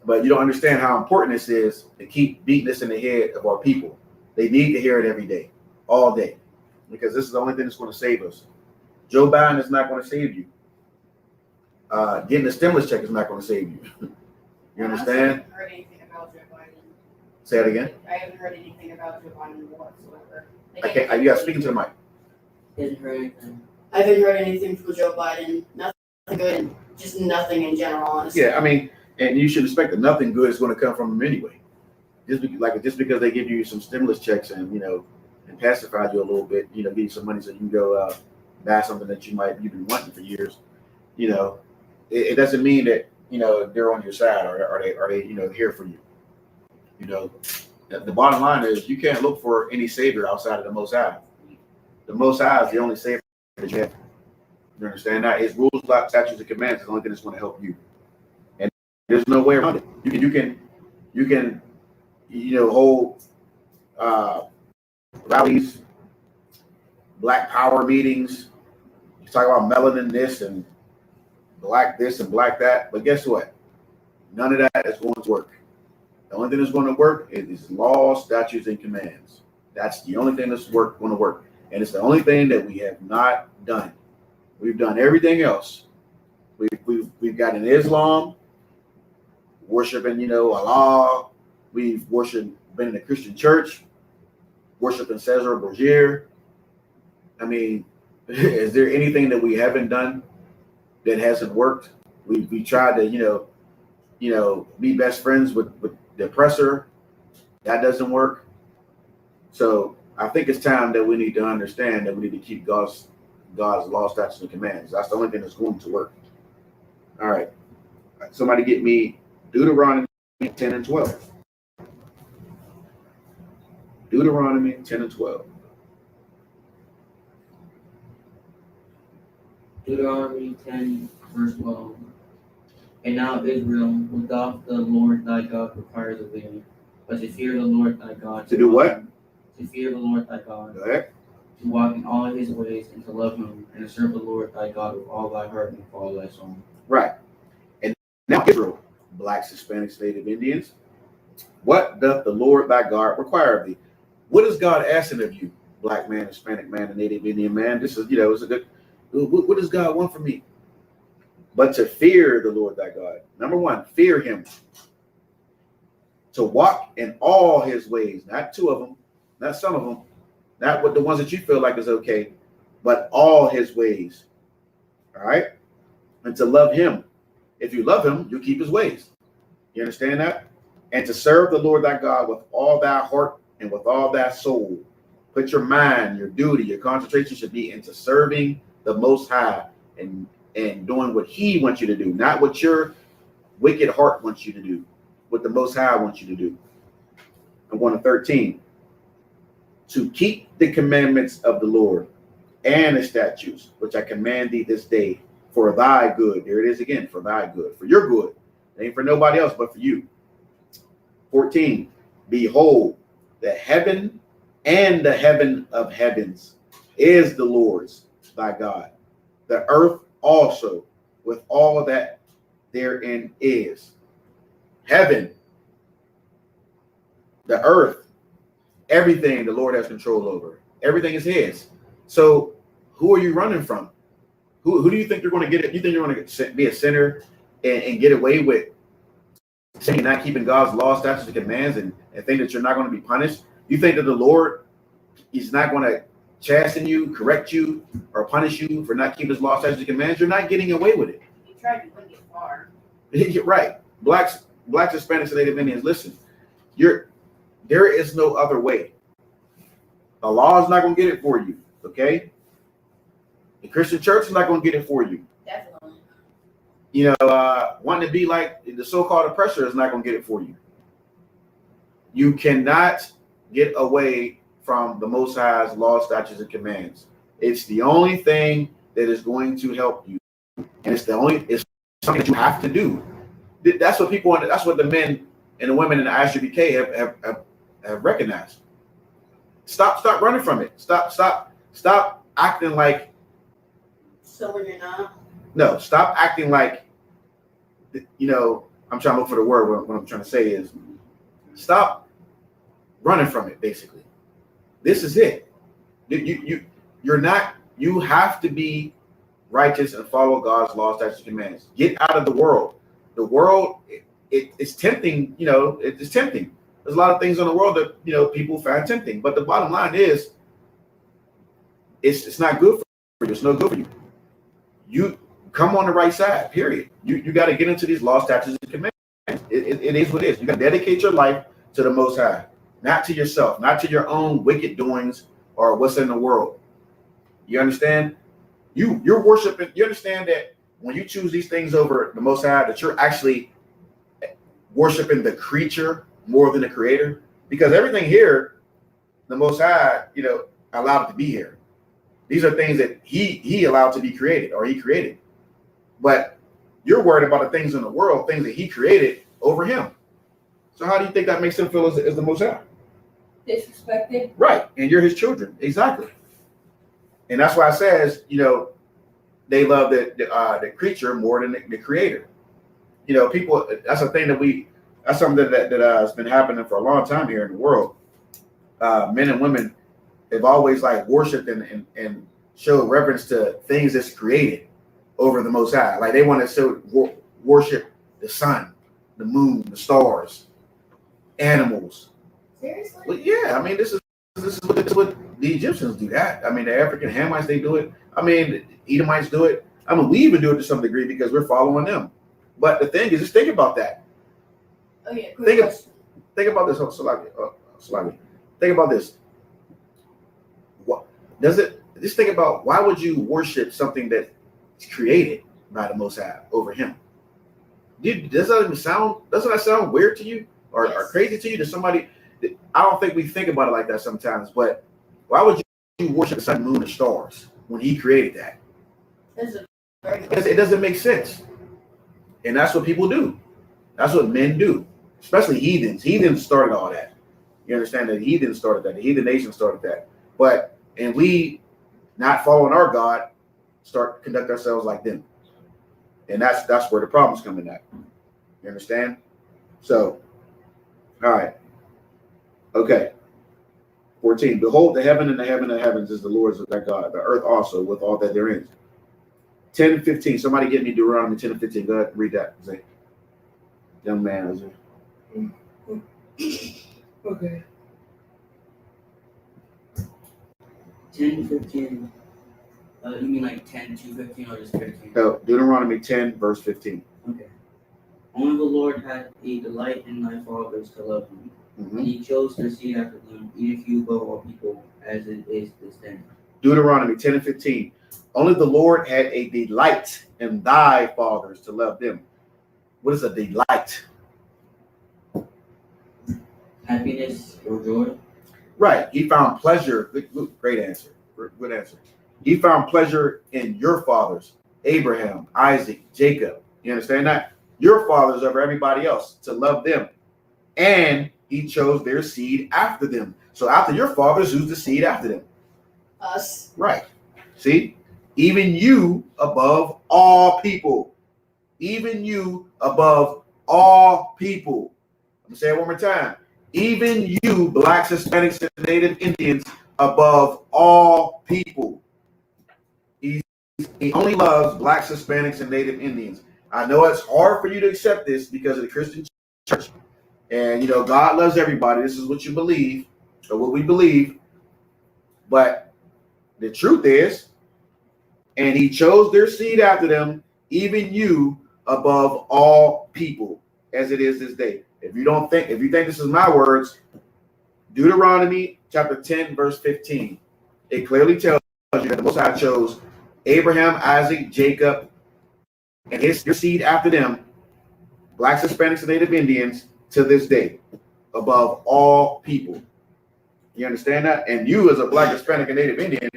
A: But you don't understand how important this is to keep beating this in the head of our people. They need to hear it every day, all day, because this is the only thing that's going to save us. Joe Biden is not going to save you. Getting a stimulus check is not going to save you. You understand?
D: I haven't heard anything about Joe Biden.
A: Say it again.
D: I haven't heard anything about Joe Biden whatsoever.
A: You got speaking to the mic.
B: Didn't hear anything.
D: I haven't heard anything from Joe Biden. Nothing good. Just nothing in general, honestly.
A: Yeah, I mean, and you should expect that nothing good is going to come from them anyway. Just because they give you some stimulus checks and and pacify you a little bit, give you some money so you can go buy something that you've been wanting for years. It doesn't mean that they're on your side or are they here for you. The bottom line is you can't look for any savior outside of the Most High. The Most High is the only savior that you have. You understand that? His rules, statutes, and commands is the only thing that's going to help you. And there's no way around it. You can hold rallies, Black Power meetings. You talk about melanin this and
C: black this and black that. But guess what? None of that is going to work. The only thing that's going to work is laws, statutes, and commands. That's the only thing that's going to work. And it's the only thing that we have not done. We've done everything else. We've got in Islam, worshiping, Allah. We've been in a Christian church, worshiping Caesar Borgia. I mean, is there anything that we haven't done that hasn't worked? We tried to, be best friends with the oppressor. That doesn't work. So I think it's time that we need to understand that we need to keep God's law, statutes, and commands. That's the only thing that's going to work. All right. Somebody get me Deuteronomy 10 and 12. Deuteronomy 10 and 12.
B: Deuteronomy 10, verse 12. And now, Israel, what doth the Lord thy God require of thee, but to fear the Lord thy God.
C: To do what?
B: To fear the Lord thy God.
C: Go ahead.
B: To walk in all his ways, and to love him, and to serve the Lord thy God with all thy heart and with all thy soul.
C: Right. And now, Israel, blacks, Hispanics, Native Indians, what doth the Lord thy God require of thee? What is God asking of you, black man, Hispanic man, and Native Indian man? This is, it's a good, what does God want from me? But to fear the Lord thy God. Number one, fear him. To walk in all his ways, not two of them, not some of them, not what the ones that you feel like is okay, but all his ways. All right? And to love him. If you love him, you keep his ways. You understand that? And to serve the Lord thy God with all thy heart and with all thy soul. Put your mind, your duty, your concentration should be into serving the Most High and doing what he wants you to do, not what your wicked heart wants you to do, what the Most High wants you to do. I'm going to 13. To keep the commandments of the Lord and the statutes, which I command thee this day, for thy good. There it is again, for thy good, for your good. It ain't for nobody else but for you. 14. Behold, the heaven and the heaven of heavens is the Lord's, thy God. The earth also, with all that therein is. Heaven, the earth, everything the Lord has control over. Everything is his. So who are you running from? Who do you think you're going to get it? You think you're going to be a sinner and get away with saying not keeping God's law, statutes, and commands and think that you're not going to be punished? You think that the Lord is not going to chasten you, correct you, or punish you for not keeping his law, statutes, and commands? You're not getting away with it.
D: You tried to bring it far.
C: You're right. Blacks, Hispanics, and Native Indians, listen. There is no other way. The law is not going to get it for you, okay? The Christian church is not going to get it for you.
D: Definitely.
C: Wanting to be like the so-called oppressor is not going to get it for you. You cannot get away from the Most High's law, statutes, and commands. It's the only thing that is going to help you, and it's something that you have to do. That's what that's what the men and the women in the ISUBK have recognized. Stop running from it. Stop acting like.
D: So when you're not.
C: No, stop acting like. I'm trying to look for the word. What I'm trying to say is, stop running from it. Basically, this is it. You're not. You have to be righteous and follow God's law, statutes, and commands. Get out of the world. The world, it's tempting. It's tempting. There's a lot of things in the world that people find tempting. But the bottom line is, it's not good for you. It's no good for you. You come on the right side. Period. You got to get into these law, statutes, and commands. It is what it is. You got to dedicate your life to the Most High, not to yourself, not to your own wicked doings or what's in the world. You understand? You're worshiping. You understand that when you choose these things over the Most High, that you're actually worshiping the creature more than the Creator, because everything here, the Most High, allowed it to be here. These are things that He allowed to be created, or He created. But you're worried about the things in the world, things that He created, over Him. So how do you think that makes Him feel as the Most High?
D: Disrespected.
C: Right, and you're His children, exactly. And that's why it says, they love the creature more than the creator. You know, people, that's a thing that's something that has been happening for a long time here in the world. Men and women have always like worshipped and showed reverence to things that's created over the Most High. Like they want to worship the sun, the moon, the stars, animals.
D: Seriously?
C: Well, yeah, I mean, this is what the Egyptians do. That, I mean, the African Hamites, they do it. I mean, the Edomites do it. I mean, we even do it to some degree because we're following them. But the thing is, just think about that.
D: Oh yeah, quick question.
C: Think about this. Salami. Think about this. What does it? Just think about, why would you worship something that's created by the Most High over Him? Doesn't that sound weird to you or crazy to you? To somebody, I don't think we think about it like that sometimes. But why would you worship the sun, moon, and stars when He created that? It doesn't make sense. And that's what people do. That's what men do, especially heathens. Heathens started all that. You understand that heathens started that. The heathen nation started that. And we, not following our God, start conduct ourselves like them. And that's where the problems come in at. You understand? So, all right. Okay. 14. Behold, the heaven and the heaven of heavens is the Lord's of that God, the earth also with all that therein. 10 and 15. Somebody get me Deuteronomy 10 and 15. Go ahead and read that. Say, young man.
B: Okay. 10 to 15. You mean like 10 to 15 or just 15?
C: No, Deuteronomy 10, verse 15.
B: Okay. Only the Lord had a delight in thy fathers to love him, and he chose their seed after them, even few above all people, as it is this day.
C: Deuteronomy 10 and 15. Only the Lord had a delight in thy fathers to love them. What is a delight?
B: Happiness or joy?
C: Right. He found pleasure. Great answer. Good answer. He found pleasure in your fathers, Abraham, Isaac, Jacob. You understand that? Your fathers over everybody else, to love them. And he chose their seed after them. So after your fathers, who's the seed after them?
D: Us.
C: Right. See? Even you above all people. Even you above all people. I'm going to say it one more time. Even you, blacks, Hispanics, and Native Indians, above all people. He only loves blacks, Hispanics, and Native Indians. I know it's hard for you to accept this because of the Christian church. And, you know, God loves everybody. This is what you believe, or what we believe. But the truth is, and he chose their seed after them, even you above all people, as it is this day. If you think this is my words, Deuteronomy chapter 10, verse 15, it clearly tells you that the Most High chose Abraham, Isaac, Jacob, and your seed after them, blacks, Hispanics, and Native Indians, to this day, above all people. You understand that? And you, as a black, Hispanic, and Native Indian,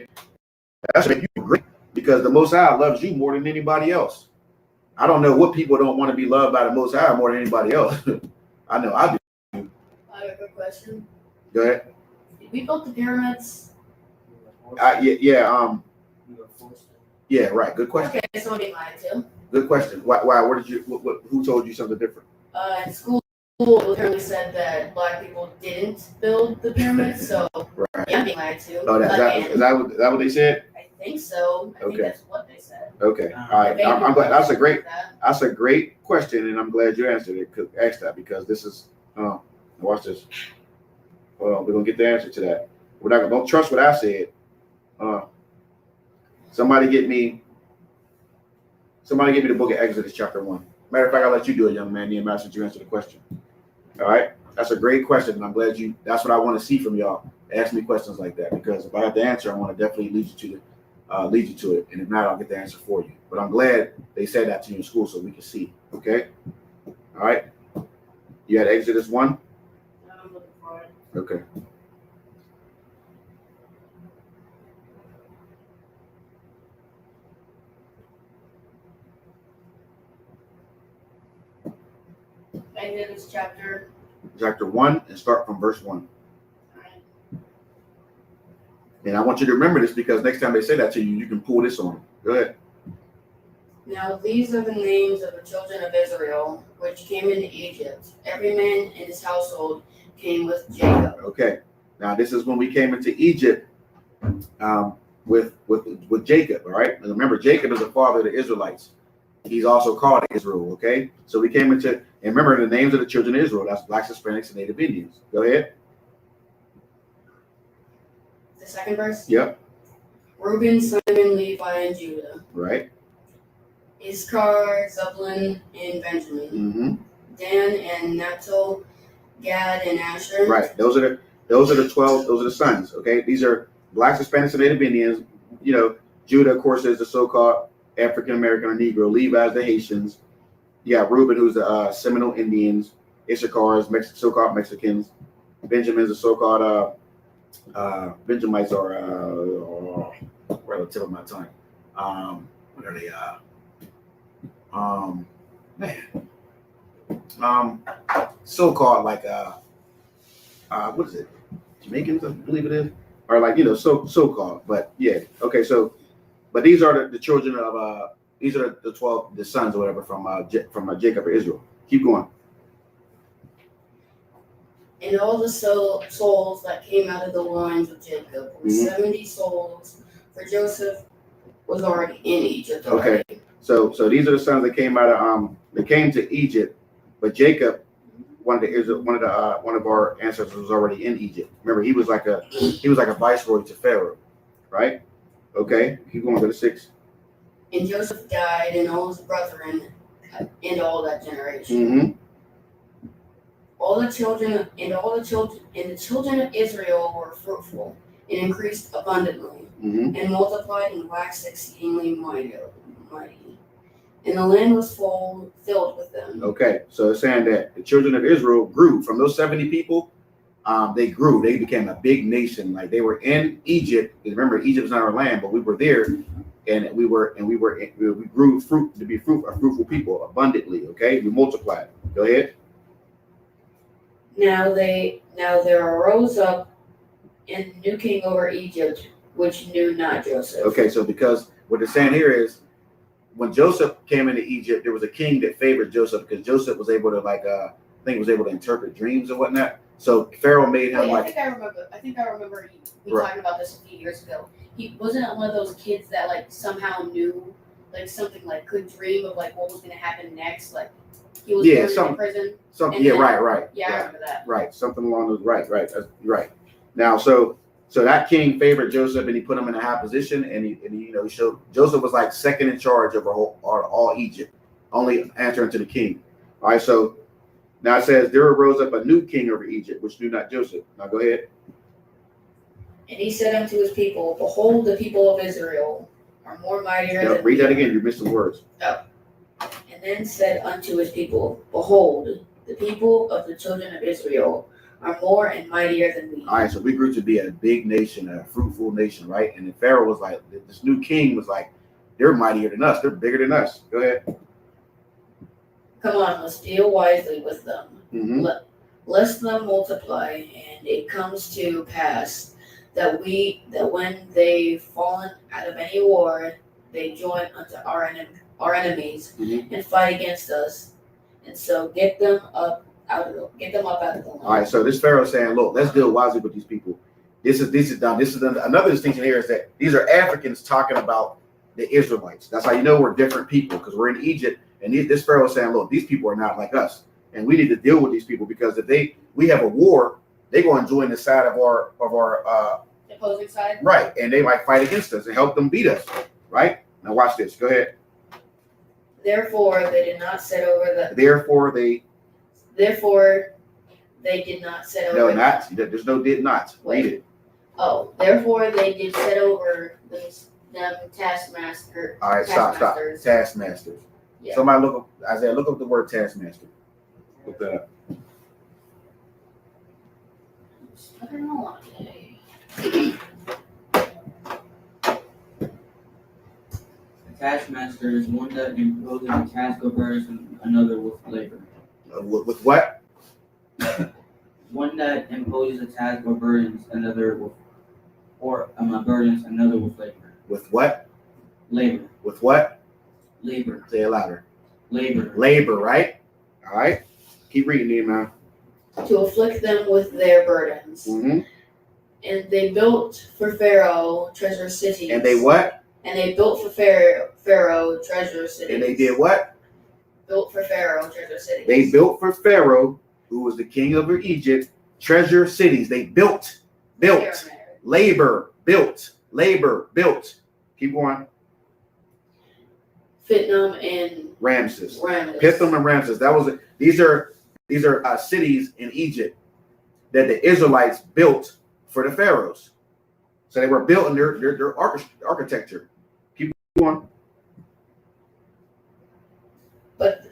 C: that should make you great, because the Most High loves you more than anybody else. I don't know what people don't want to be loved by the Most High more than anybody else. I know I do.
D: I have a good question.
C: Go ahead.
D: Did we build the pyramids?
C: Yeah, right. Good question.
D: Okay, so I'm being lied to.
C: Good question. Why? What did you? Who told you something different?
D: In school, it apparently said that black people didn't build the pyramids, so
C: Right.
D: yeah, I'm being lied to.
C: Oh, is that what they said?
D: I think so. I think
C: Okay.
D: that's what they said.
C: Okay. All right. I'm glad. That's a great question, and I'm glad you answered it. Asked that because this is. Watch this. Well, we're gonna get the answer to that. Don't trust what I said. Somebody get me the book of Exodus chapter 1. Matter of fact, I'll let you do it, young man. Nehemiah, since you answered the question. All right. That's a great question, and I'm glad that's what I want to see from y'all. Ask me questions like that, because if I have the answer, I want to definitely lead you to it. And if not, I'll get the answer for you. But I'm glad they said that to you in school so we can see. Okay. All right. You had Exodus 1?
D: I'm looking for it.
C: Okay.
D: Exodus chapter
C: 1, and start from verse 1. And I want you to remember this, because next time they say that to you, you can pull this on them. Go ahead.
D: Now these are the names of the children of Israel, which came into Egypt. Every man in his household came with Jacob.
C: Okay. Now this is when we came into Egypt with Jacob. All right. And remember, Jacob is the father of the Israelites. He's also called Israel. Okay. So we came into, and remember the names of the children of Israel. That's blacks, Hispanics, and Native Indians. Go ahead.
D: The second verse.
C: Yep.
D: Reuben, Simon, Levi, and Judah.
C: Right.
D: Issachar, Zebulun, and Benjamin.
C: Mm-hmm.
D: Dan and Naphtali, Gad and Asher.
C: Right. Those are the 12. Those are the sons. Okay. These are blacks, Hispanics, and Native Indians. You know, Judah, of course, is the so-called African American or Negro. Levi is the Haitians. You got Reuben, who's the Seminole Indians. Issachar is so-called Mexicans. Benjamin is the so-called Benjamites are right on the tip of my tongue. What are they? So-called like what is it? Jamaicans, I believe it is, or like so-called. But yeah, okay. So, but these are the children of these are the 12, the sons or whatever from Jacob or Israel. Keep going.
D: And all the souls that came out of the loins of Jacob were 70 souls, for Joseph was already in Egypt.
C: Okay. So these are the sons that came out of they came to Egypt, but Jacob, one of our ancestors was already in Egypt. Remember, he was like a viceroy to Pharaoh, right? Okay, keep going to the 6.
D: And Joseph died, and all his brethren, and all that generation.
C: Mm-hmm.
D: The children of Israel were fruitful and increased abundantly, and multiplied and waxed exceedingly mighty. And the land was filled with them.
C: Okay, so it's saying that the children of Israel grew from those 70 people. They grew. They became a big nation. Like they were in Egypt. Remember, Egypt is not our land, but we were there, and we grew fruit to be a fruitful people abundantly. Okay, we multiplied. Go ahead.
D: Now there arose up a new king over Egypt, which knew not Joseph.
C: Okay, so because what they're saying here is, when Joseph came into Egypt, there was a king that favored Joseph because Joseph was able to interpret dreams and whatnot. So Pharaoh made him
E: I think I remember we talking about this a few years ago. He wasn't one of those kids that like somehow knew like something, like could dream of like what was gonna happen next. Like he was in prison.
C: Right.
E: Yeah, I remember that.
C: Right, something along those right. That's right. Now, so that king favored Joseph, and he put him in a high position, and he showed Joseph was like second in charge of all Egypt, only answering to the king. All right, so now it says there arose up a new king over Egypt, which knew not Joseph. Now go ahead.
D: And he said unto his people, behold, the people of Israel are more mightier than
C: read that again. You missed some words.
D: Oh. And then said unto his people, behold, the people of the children of Israel are more and mightier than we.
C: All right, so we grew to be a big nation, a fruitful nation, right? And then Pharaoh was like, this new king was like, they're mightier than us. They're bigger than us. Go ahead.
D: Come on, let's deal wisely with them.
C: Mm-hmm.
D: Lest them multiply, and it comes to pass that when they've fallen out of any war, they join unto our enemies and fight against us, and so get them up out of the land.
C: All right, so this Pharaoh saying, look, let's deal wisely with these people. This is done. Another distinction here is that these are Africans talking about the Israelites. That's how you know we're different people, because we're in Egypt, and this Pharaoh is saying, look, these people are not like us, and we need to deal with these people, because if we have a war, they're going to join the side of our
E: opposing side.
C: Right, and they might fight against us and help them beat us. Right? Now watch this. Go ahead.
D: Therefore, they did not set over the.
C: Therefore, they
D: did not set over.
C: No, not. There's no did not. Read it.
D: Oh, therefore they did set over them taskmaster.
C: All right, stop. Taskmasters.
D: Yeah.
C: Somebody look up, Isaiah, look up the word taskmaster. Look that up.
E: I don't know.
B: A taskmaster is one that imposes a task of burdens and another with labor.
C: With what?
B: One that imposes a task or burdens another with, burdens another with labor.
C: With what?
B: Labor.
C: With what?
B: Labor.
C: Say it louder.
B: Labor.
C: Labor, right? All right. Keep reading, Nehemiah.
D: to afflict them with their burdens.
C: Mm-hmm.
D: And they built for Pharaoh treasure cities.
C: And they what?
D: And they built for Pharaoh treasure cities.
C: And they did what?
D: Built for Pharaoh treasure cities.
C: They built for Pharaoh, who was the king of Egypt, treasure cities. They built. Labor, built. Keep going.
D: Pithom and
C: Ramses.
D: Ramses.
C: Pithom and Ramses. That was these are cities in Egypt that the Israelites built for the pharaohs. So they were built in their architecture. Keep going.
D: But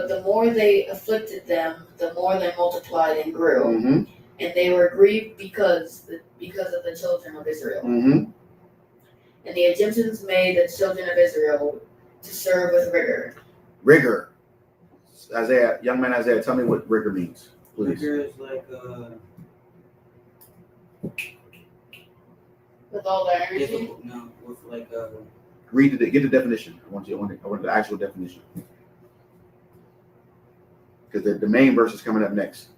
D: the more they afflicted them, the more they multiplied and grew,
C: Mm-hmm.
D: and they were grieved because of the children of Israel.
C: Mm-hmm.
D: And the Egyptians made the children of Israel to serve with rigor.
C: Rigor. Isaiah, young man Isaiah, tell me what rigor means, please.
B: Rigor is like
D: With all their energy.
B: difficult. No, with like
C: Get the definition. I want the actual definition. Because the main verse is coming up next.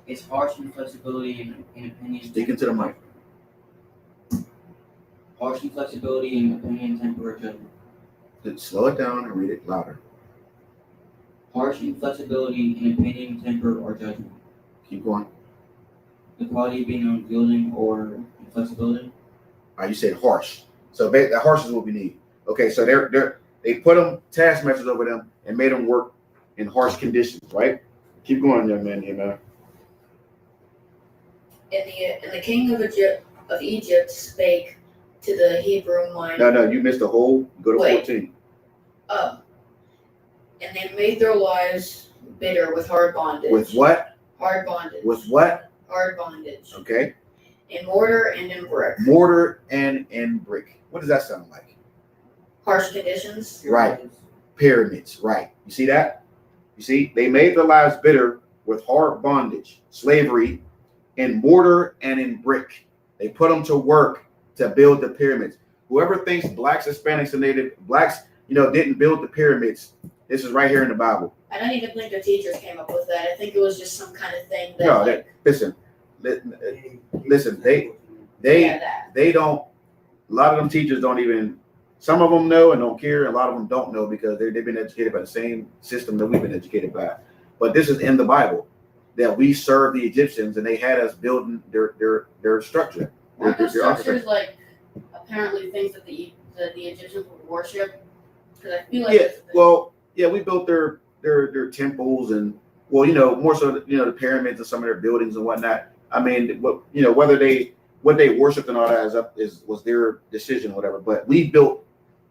B: it's harsh inflexibility in opinion.
C: Speak into the mic.
B: Harsh inflexibility in opinion, temper, or judgment.
C: Then slow it down and read it louder.
B: Harsh inflexibility in opinion, temper, or judgment.
C: Keep going.
B: The quality of being unyielding or inflexibility.
C: You said harsh. So the harsh is what we need. Okay, so they put them taskmasters over them and made them work in harsh conditions, right? Keep going, young man.
D: And the king of Egypt spake to the Hebrew mind.
C: No, you missed the whole. Go to 14.
D: And they made their lives bitter with hard bondage.
C: With what?
D: Hard bondage.
C: With what?
D: Hard bondage.
C: Okay.
D: In mortar and in brick.
C: Mortar and in brick. What does that sound like?
D: Harsh conditions.
C: Right. Pyramids. Right. You see that? You see, they made their lives bitter with hard bondage, slavery, in mortar and in brick. They put them to work to build the pyramids. Whoever thinks blacks, Hispanics, and Native blacks, didn't build the pyramids, this is right here in the Bible.
D: I don't even think the teachers came up with that. I think it was just some kind of thing that.
C: No, listen. They don't. A lot of them teachers don't even. Some of them know and don't care. A lot of them don't know because they've been educated by the same system that we've been educated by. But this is in the Bible that we served the Egyptians and they had us building their structure.
D: Aren't those structures like apparently things that the Egyptians would worship? Because I feel like
C: we built their temples and more so the pyramids and some of their buildings and whatnot. I mean, what they worshipped and all that was their decision, whatever. But we built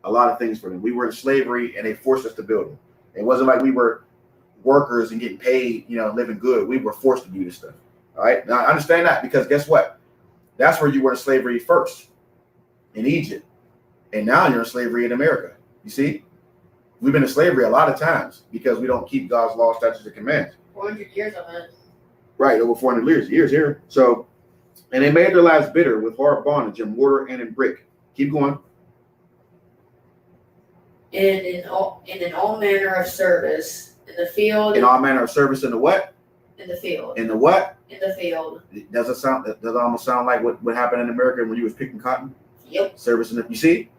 C: a lot of things for them. We were in slavery and they forced us to build them. It wasn't like we were workers and getting paid, living good. We were forced to do this stuff. All right. Now I understand that because guess what? That's where you were in slavery first in Egypt. And now you're in slavery in America. You see? We've been in slavery a lot of times because we don't keep God's law, statutes, and commands.
D: 400 years of it.
C: Right, over 400 years here. So, and they made their lives bitter with hard bondage in mortar and in brick. Keep going.
D: And in all manner of service in the field.
C: In all manner of service in the what?
D: In the field.
C: In the what?
D: In the field.
C: Does it almost sound like what happened in America when you was picking cotton?
D: Yep.
C: Service in the, you see,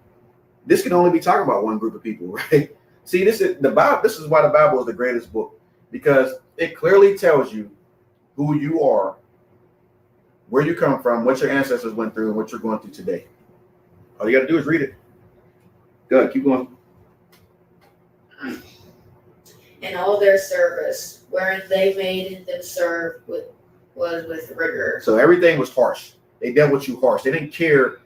C: this can only be talking about one group of people, right? See, this is the Bible. This is why the Bible is the greatest book because it clearly tells you who you are, where you come from, what your ancestors went through, and what you're going through today. All you got to do is read it. Good. Keep going.
D: And all their service, wherein they made them serve was with rigor.
C: So everything was harsh. They dealt with you harsh. They didn't care,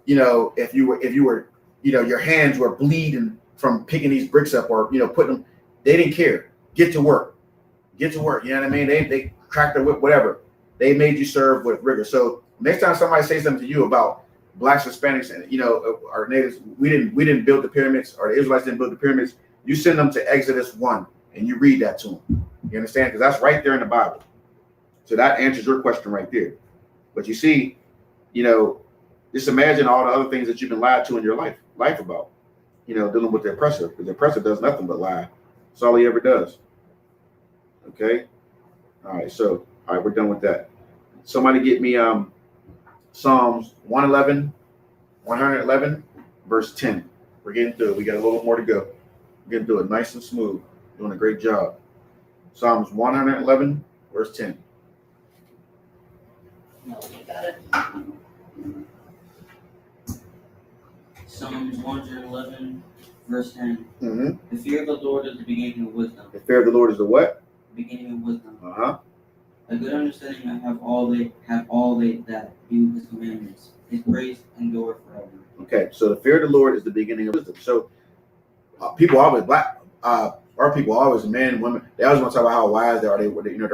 C: if you were, your hands were bleeding from picking these bricks up or putting them. They didn't care. Get to work. You know what I mean? They cracked the whip, whatever. They made you serve with rigor. So next time somebody says something to you about blacks, Hispanics, and our natives, we didn't build the pyramids, or the Israelites didn't build the pyramids. You send them to Exodus 1 and you read that to them. You understand? Because that's right there in the Bible. So that answers your question right there. But you see, just imagine all the other things that you've been lied to in your life about, dealing with the oppressor, because the oppressor does nothing but lie. That's all he ever does. Okay. All right. So, all right, we're done with that. Somebody get me Psalms 111, verse 10. We're getting through it. We got a little more to go. We're getting through it nice and smooth. Doing a great job. Psalms 111, verse 10.
E: No, you got it.
B: Psalms 111, verse 10.
C: Mm-hmm.
B: The fear of the Lord is the beginning of wisdom.
C: The fear of the Lord is the what?
B: Beginning of wisdom.
C: Uh-huh.
B: A good understanding have all they that do his commandments. His praise endure forever.
C: Okay, so the fear of the Lord is the beginning of wisdom. So people always our people always, men, women, they always want to talk about how wise they are. They're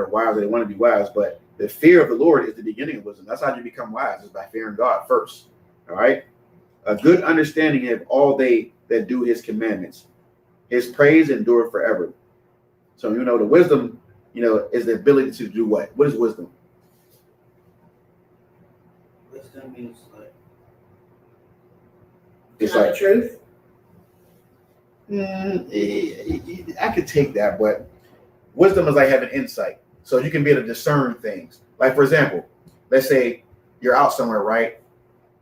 C: wise. They want to be wise. But the fear of the Lord is the beginning of wisdom. That's how you become wise, is by fearing God first. All right. A good understanding have all they that do his commandments. His praise endure forever. So the wisdom, is the ability to do what? What is wisdom?
B: Wisdom is like
C: It's
D: Not
C: like
D: the truth.
C: I could take that, but wisdom is like having insight. So you can be able to discern things. Like, for example, let's say you're out somewhere, right?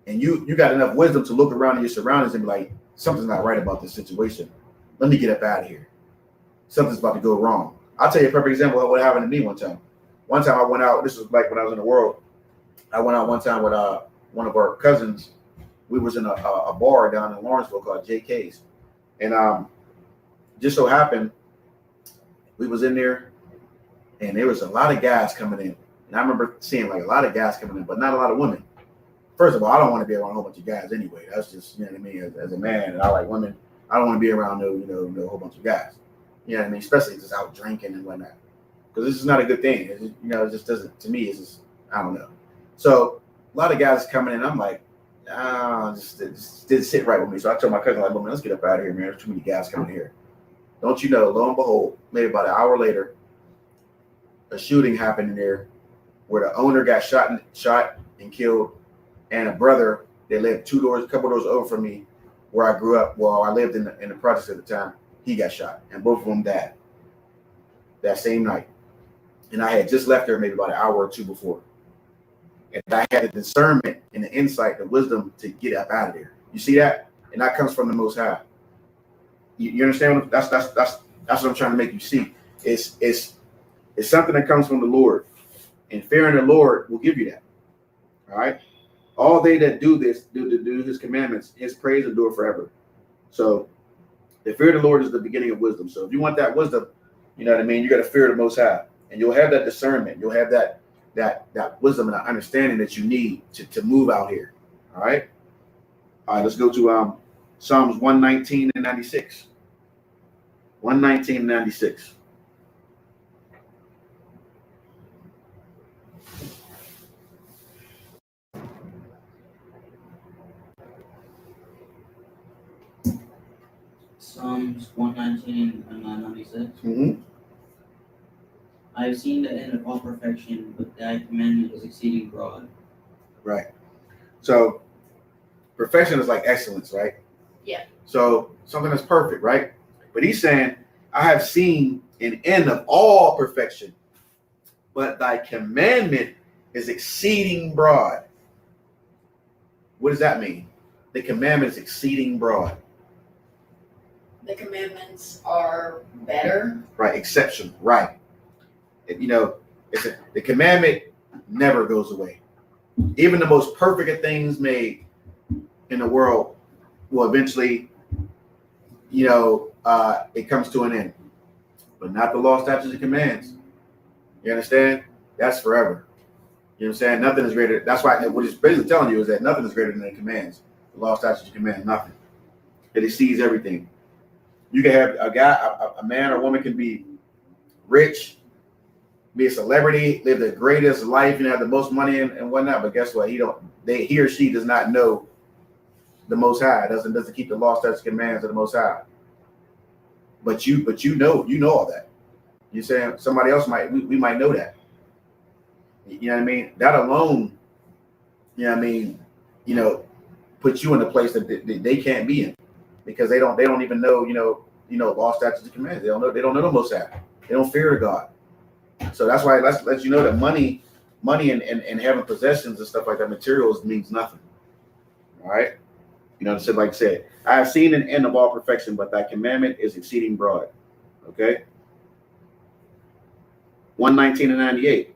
C: And you got enough wisdom to look around in your surroundings and be like, something's not right about this situation. Let me get up out of here. Something's about to go wrong. I'll tell you a perfect example of what happened to me one time. One time I went out, this was like when I was in the world. I went out one time with one of our cousins. We was in a bar down in Lawrenceville called JK's. And just so happened, we was in there, and there was a lot of guys coming in. And I remember seeing like a lot of guys coming in, but not a lot of women. First of all, I don't want to be around a whole bunch of guys anyway. That's just, what I mean, as a man, and I like women. I don't want to be around no whole bunch of guys. You know what I mean? Especially just out drinking and whatnot. Because this is not a good thing. It just doesn't, to me, it's just, I don't know. So a lot of guys coming in, I'm like, just didn't sit right with me. So I told my cousin, like, man, let's get up out of here, man. There's too many guys coming here. Don't you know, lo and behold, maybe about an hour later, a shooting happened in there where the owner got shot and killed, and a brother that lived a couple doors over from me, where I grew up, I lived in the projects at the time, he got shot, and both of them died that same night. And I had just left there maybe about an hour or two before. And I had the discernment and the insight, the wisdom to get up out of there. You see that? And that comes from the Most High. You understand? That's what I'm trying to make you see. It's something that comes from the Lord, and fearing the Lord will give you that. All right. All they that do this, do his commandments, his praise endure forever. So the fear of the Lord is the beginning of wisdom. So if you want that wisdom, you know what I mean, you got to fear the Most High, and you'll have that discernment. You'll have that wisdom and that understanding that you need to move out here. All right. All right. Let's go to Psalms 119 and 96. 119 and 96.
B: Psalms 119 and 96.
C: Mm-hmm.
B: I have seen the end of all perfection, but thy commandment is exceeding broad.
C: Right. So perfection is like excellence, right?
E: Yeah.
C: So something that's perfect, right? But he's saying, I have seen an end of all perfection, but thy commandment is exceeding broad. What does that mean? The commandment is exceeding broad.
D: The commandments are better.
C: Right. Exceptional. Right. The commandment never goes away. Even the most perfect of things made in the world will eventually, it comes to an end. But not the law, statutes, and commands. You understand? That's forever. You know what I'm saying? Nothing is greater. That's why what it's basically telling you is that nothing is greater than the commands. The law, statutes, and commands, nothing. It exceeds everything. You can have a man or woman can be rich, be a celebrity, live the greatest life, have the most money and whatnot. But guess what? He or she does not know the Most High. Doesn't keep the law, statutes, commands of the Most High. But you know all that. You're saying somebody else we might know that. You know what I mean? That alone, puts you in a place that they can't be in, because they don't even know, law, statutes, and commands. They don't know the Most High. They don't fear God. So that's why let's let you know that money and having possessions and stuff like that, materials, means nothing. All right. So like I said, I have seen an end of all perfection, but thy commandment is exceeding broad. Okay. 119 and 98.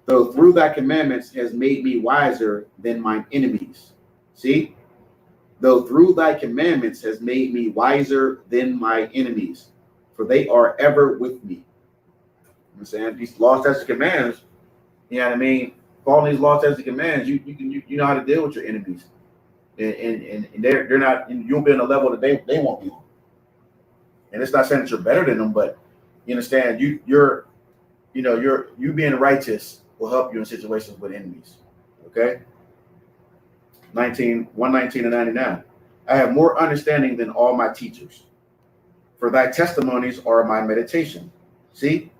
C: Though through thy commandments has made me wiser than mine enemies. See? Though through thy commandments has made me wiser than my enemies, for they are ever with me. I'm saying these laws, statutes, and commands, following these laws, statutes, and commands, you know how to deal with your enemies. And they're not, you'll be on a level that they won't be on. And it's not saying that you're better than them, but you understand you being righteous will help you in situations with enemies. Okay. 119 and 99. I have more understanding than all my teachers, for thy testimonies are my meditation. See,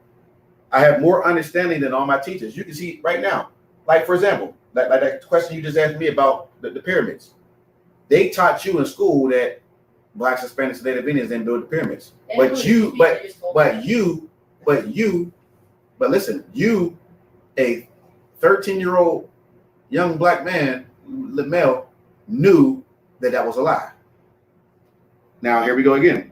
C: I have more understanding than all my teachers. You can see right now, like for example, like that question you just asked me about the pyramids. They taught you in school that Blacks, Hispanics, and Native Indians didn't build the pyramids. But listen, you, a 13-year-old young black man, male, knew that was a lie. Now, here we go again.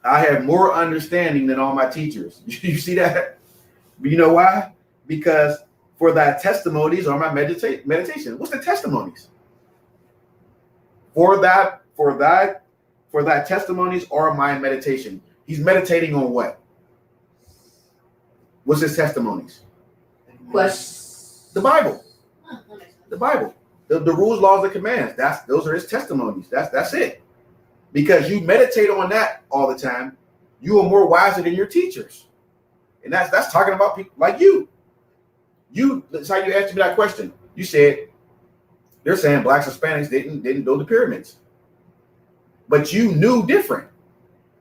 C: I have more understanding than all my teachers. You see that? You know why? Because for thy testimonies are my meditation. What's the testimonies? For thy testimonies are my meditation. He's meditating on what? What's his testimonies? The Bible. The Bible. The rules, laws, and commands. Those are his testimonies. That's it. Because you meditate on that all the time, you are more wiser than your teachers. And that's talking about people like you. That's how you asked me that question. You said they're saying Blacks, Hispanics didn't build the pyramids. But you knew different.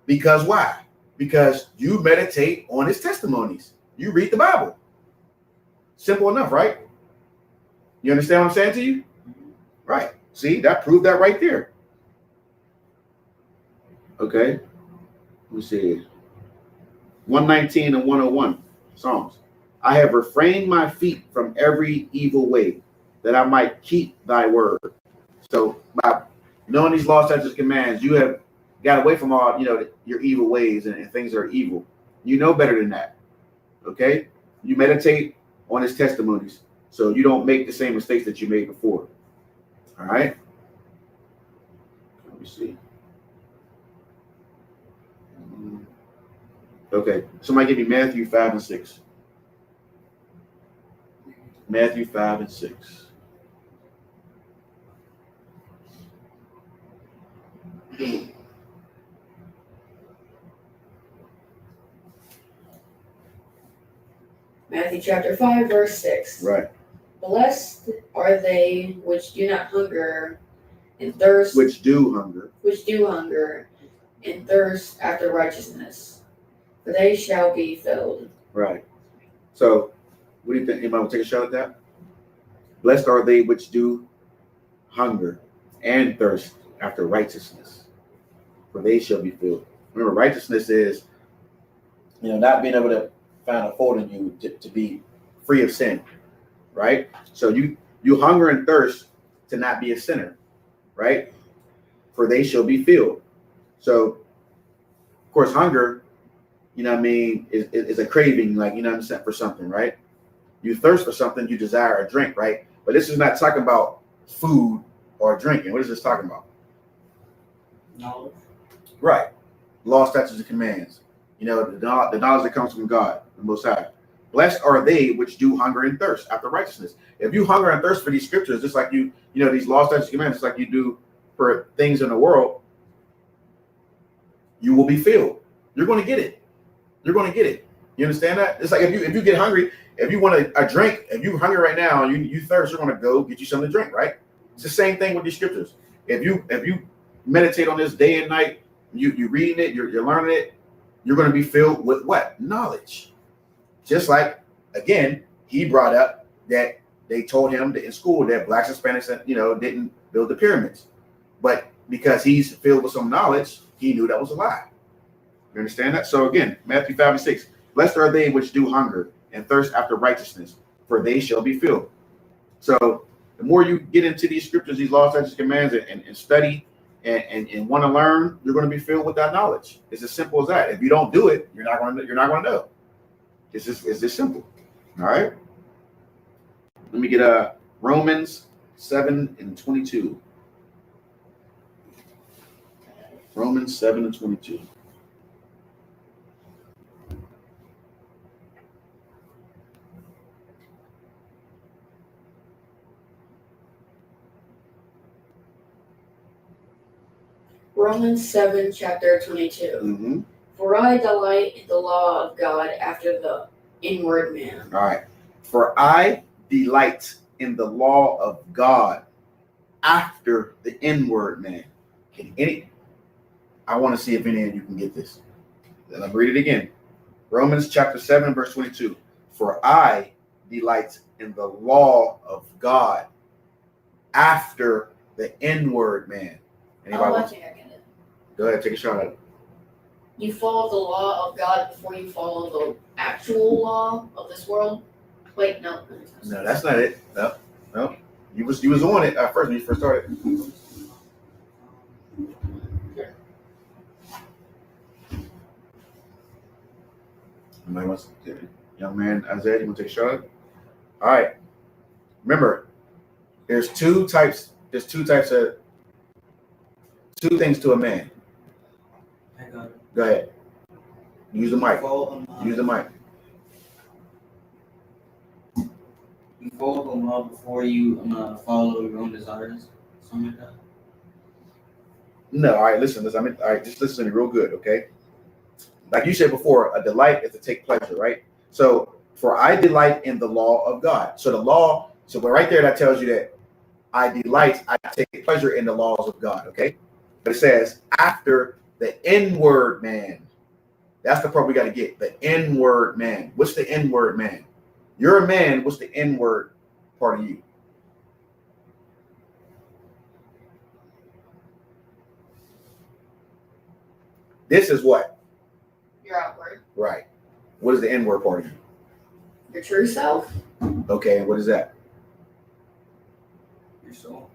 C: Because why? Because you meditate on his testimonies. You read the Bible. Simple enough, right? You understand what I'm saying to you? Right. See, that proved that right there. Okay. Let me see. 119 and 101 Psalms. I have refrained my feet from every evil way, that I might keep thy word. So by knowing these laws, statutes, and commands, you have got away from all, your evil ways and things that are evil. You know better than that. Okay? You meditate on his testimonies, so you don't make the same mistakes that you made before. All right? Let me see. Okay, somebody give me Matthew 5 and 6. Matthew 5 and 6.
D: Matthew chapter 5, verse 6.
C: Right.
D: Blessed are they which do not hunger and thirst.
C: Which do hunger
D: and thirst after righteousness, for they shall be filled.
C: Right. So, what do you think? Anybody want to take a shot at that? Blessed are they which do hunger and thirst after righteousness, for they shall be filled. Remember, righteousness is, not being able to find a fault in you to be free of sin, right? So you hunger and thirst to not be a sinner, right? For they shall be filled. So, of course, hunger, is a craving, for something, right? You thirst for something, you desire a drink, right? But this is not talking about food or drinking. What is this talking about?
B: Knowledge.
C: Right. Law, statutes, and commands. The knowledge that comes from God, the Most High. Blessed are they which do hunger and thirst after righteousness. If you hunger and thirst for these scriptures, just like these law, statutes, and commands, just like you do for things in the world, you will be filled. You're going to get it. You're going to get it. You understand that? It's like if you get hungry, if you want a drink, if you're hungry right now and you thirst, you're gonna go get you something to drink, right? It's the same thing with these scriptures. If you meditate on this day and night, you reading it, you're learning it, you're gonna be filled with what? Knowledge. Just like, again, he brought up that they told him that in school that blacks and Hispanics, didn't build the pyramids. But because he's filled with some knowledge, he knew that was a lie. You understand that? So again, Matthew 5:6, blessed are they which do hunger and thirst after righteousness, for they shall be filled. So the more you get into these scriptures, these laws, statutes, commands, and study and want to learn, you're going to be filled with that knowledge. It's as simple as that. If you don't do it, you're not going to know. It's just simple. All right. Let me get Romans 7:22. Romans 7:22.
D: Romans 7, chapter 22.
C: Mm-hmm.
D: For I delight in the law of God after the inward man.
C: All right. For I delight in the law of God after the inward man. I want to see if any of you can get this. Then I'll read it again. Romans chapter 7, verse 22. For I delight in the law of God after the inward man. Anybody want to? Go ahead, take a shot at it.
D: You follow the law of God before you follow the actual law of this world? Wait, no.
C: No, that's not it. No. You was on it at first when you first started. Somebody wants to, young man Isaiah, you want to take a shot? All right. Remember, there's two things to a man.
B: I got it.
C: Go ahead. Use the mic. Use the mic.
B: You follow the law before you follow your own desires. Something like that.
C: No, all right, listen. All right, just listen to me real good, okay? Like you said before, a delight is to take pleasure, right? So, for I delight in the law of God. So right there, that tells you that I take pleasure in the laws of God, okay? But it says, after the inward man. That's the part we got to get, the inward man. What's the inward man? You're a man. What's the inward part of you? This is what?
D: Your outward.
C: Right. What is the inward part of you?
D: Your true self.
C: Okay, and what is that?
B: Your soul.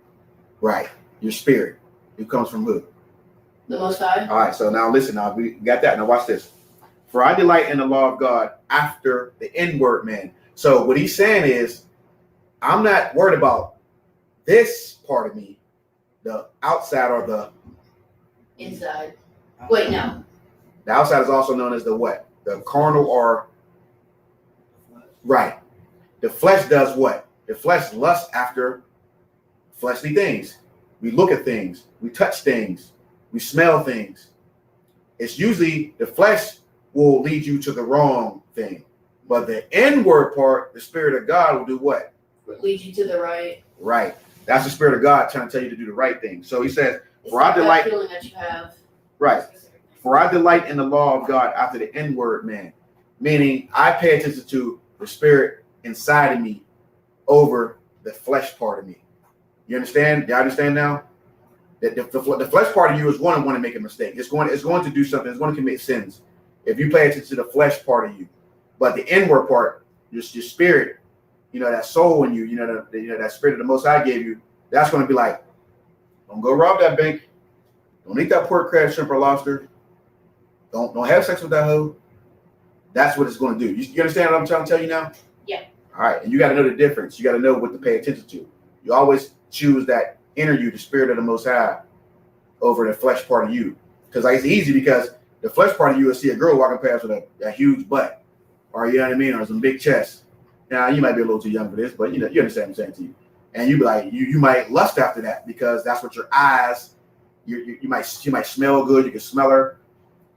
C: Right. Your spirit. It comes from who?
D: The Most High.
C: All right, so now listen. Now we got that. Now watch this. For I delight in the law of God after the inward man. So what he's saying is, I'm not worried about this part of me, the outside or the
D: Inside. Wait, no.
C: The outside is also known as the what? The carnal or right. The flesh does what? The flesh lusts after fleshly things. We look at things. We touch things. We smell things. It's usually the flesh will lead you to the wrong thing. But the inward part, the Spirit of God will do what?
D: Lead you to the right.
C: Right. That's the Spirit of God trying to tell you to do the right thing. So he says,
D: It's
C: for I
D: that
C: delight.
D: feeling that you have.
C: Right. For I delight in the law of God after the inward man. Meaning I pay attention to the spirit inside of me over the flesh part of me. You understand? Y'all understand now? That the flesh part of you is going to want to make a mistake. It's going to do something. It's going to commit sins. If you pay attention to the flesh part of you. But the inward part, your spirit, that soul in you, that spirit of the Most High gave you, that's going to be like, don't go rob that bank. Don't eat that pork, crab, shrimp, or lobster. Don't have sex with that hoe. That's what it's going to do. You understand what I'm trying to tell you now?
D: Yeah.
C: All right. And you got to know the difference. You got to know what to pay attention to. You always choose that inner you, the spirit of the Most High, over the flesh part of you. Because it's easy because the flesh part of you will see a girl walking past with a huge butt. Or, you know what I mean? Or some big chest. Now, you might be a little too young for this, but you understand what I'm saying to you. And you be like, you might lust after that because that's what your eyes, you might smell good. You can smell her.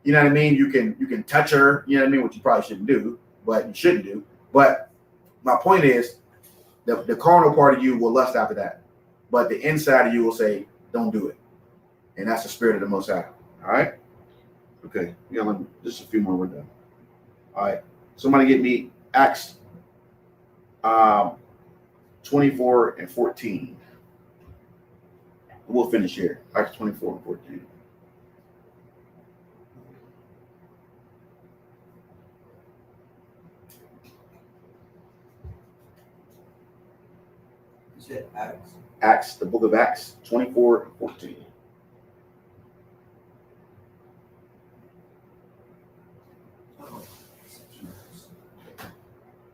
C: You know what I mean? You can touch her. You know what I mean? Which you probably shouldn't do. but you shouldn't do. But my point is, the carnal part of you will lust after that, but the inside of you will say, don't do it. And that's the spirit of the Most High. All right? Okay. Yeah, just a few more, we're done. All right. Somebody get me Acts 24 and 14. We'll finish here. Acts 24 and 14.
B: You said Acts?
C: Acts, the book of Acts 24 and 14.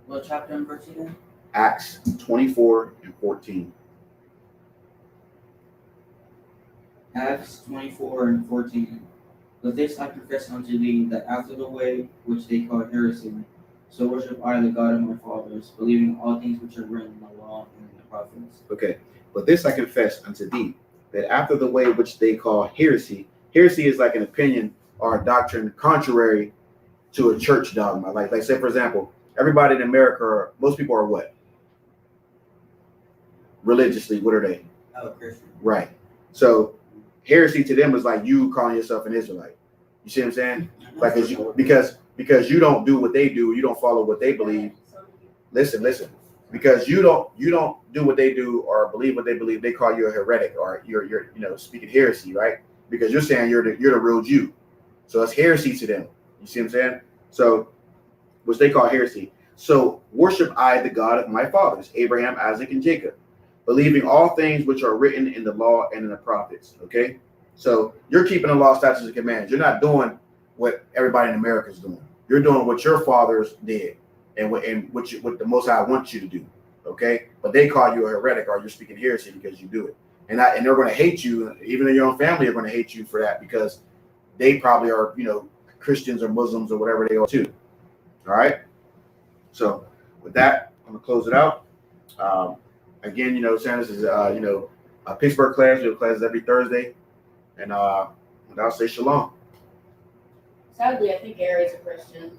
B: What chapter and verse again?
C: Acts 24 and 14.
B: Acts 24 and 14. But this I confess unto thee, that after the way which they call heresy, so worship I the God of my fathers, believing all things which are written in the law and in the prophets.
C: Okay. But this I confess unto thee, that after the way which they call heresy is like an opinion or a doctrine contrary to a church dogma. Like say, for example, everybody in America, most people are what? Religiously, what are they?
B: Oh, Christian.
C: Right. So heresy to them is like you calling yourself an Israelite. You see what I'm saying? Like because you don't do what they do, you don't follow what they believe. Listen. Because you don't do what they do or believe what they believe, they call you a heretic or you're speaking heresy, right? Because you're saying you're the real Jew. So it's heresy to them. You see what I'm saying? So which they call heresy. So worship I the God of my fathers, Abraham, Isaac, and Jacob, believing all things which are written in the law and in the prophets. Okay, so you're keeping the law, statutes, and commands. You're not doing what everybody in America is doing. You're doing what your fathers did and what the Most High wants you to do. Okay, but they call you a heretic or you're speaking heresy because you do it, and they're going to hate you. Even in your own family are going to hate you for that because they probably are Christians or Muslims or whatever they are too. All right. So with that, I'm gonna close it out. Again, Sanders is a Pittsburgh class. We have classes every Thursday, and I'll say shalom.
D: Sadly, I think Gary's a Christian.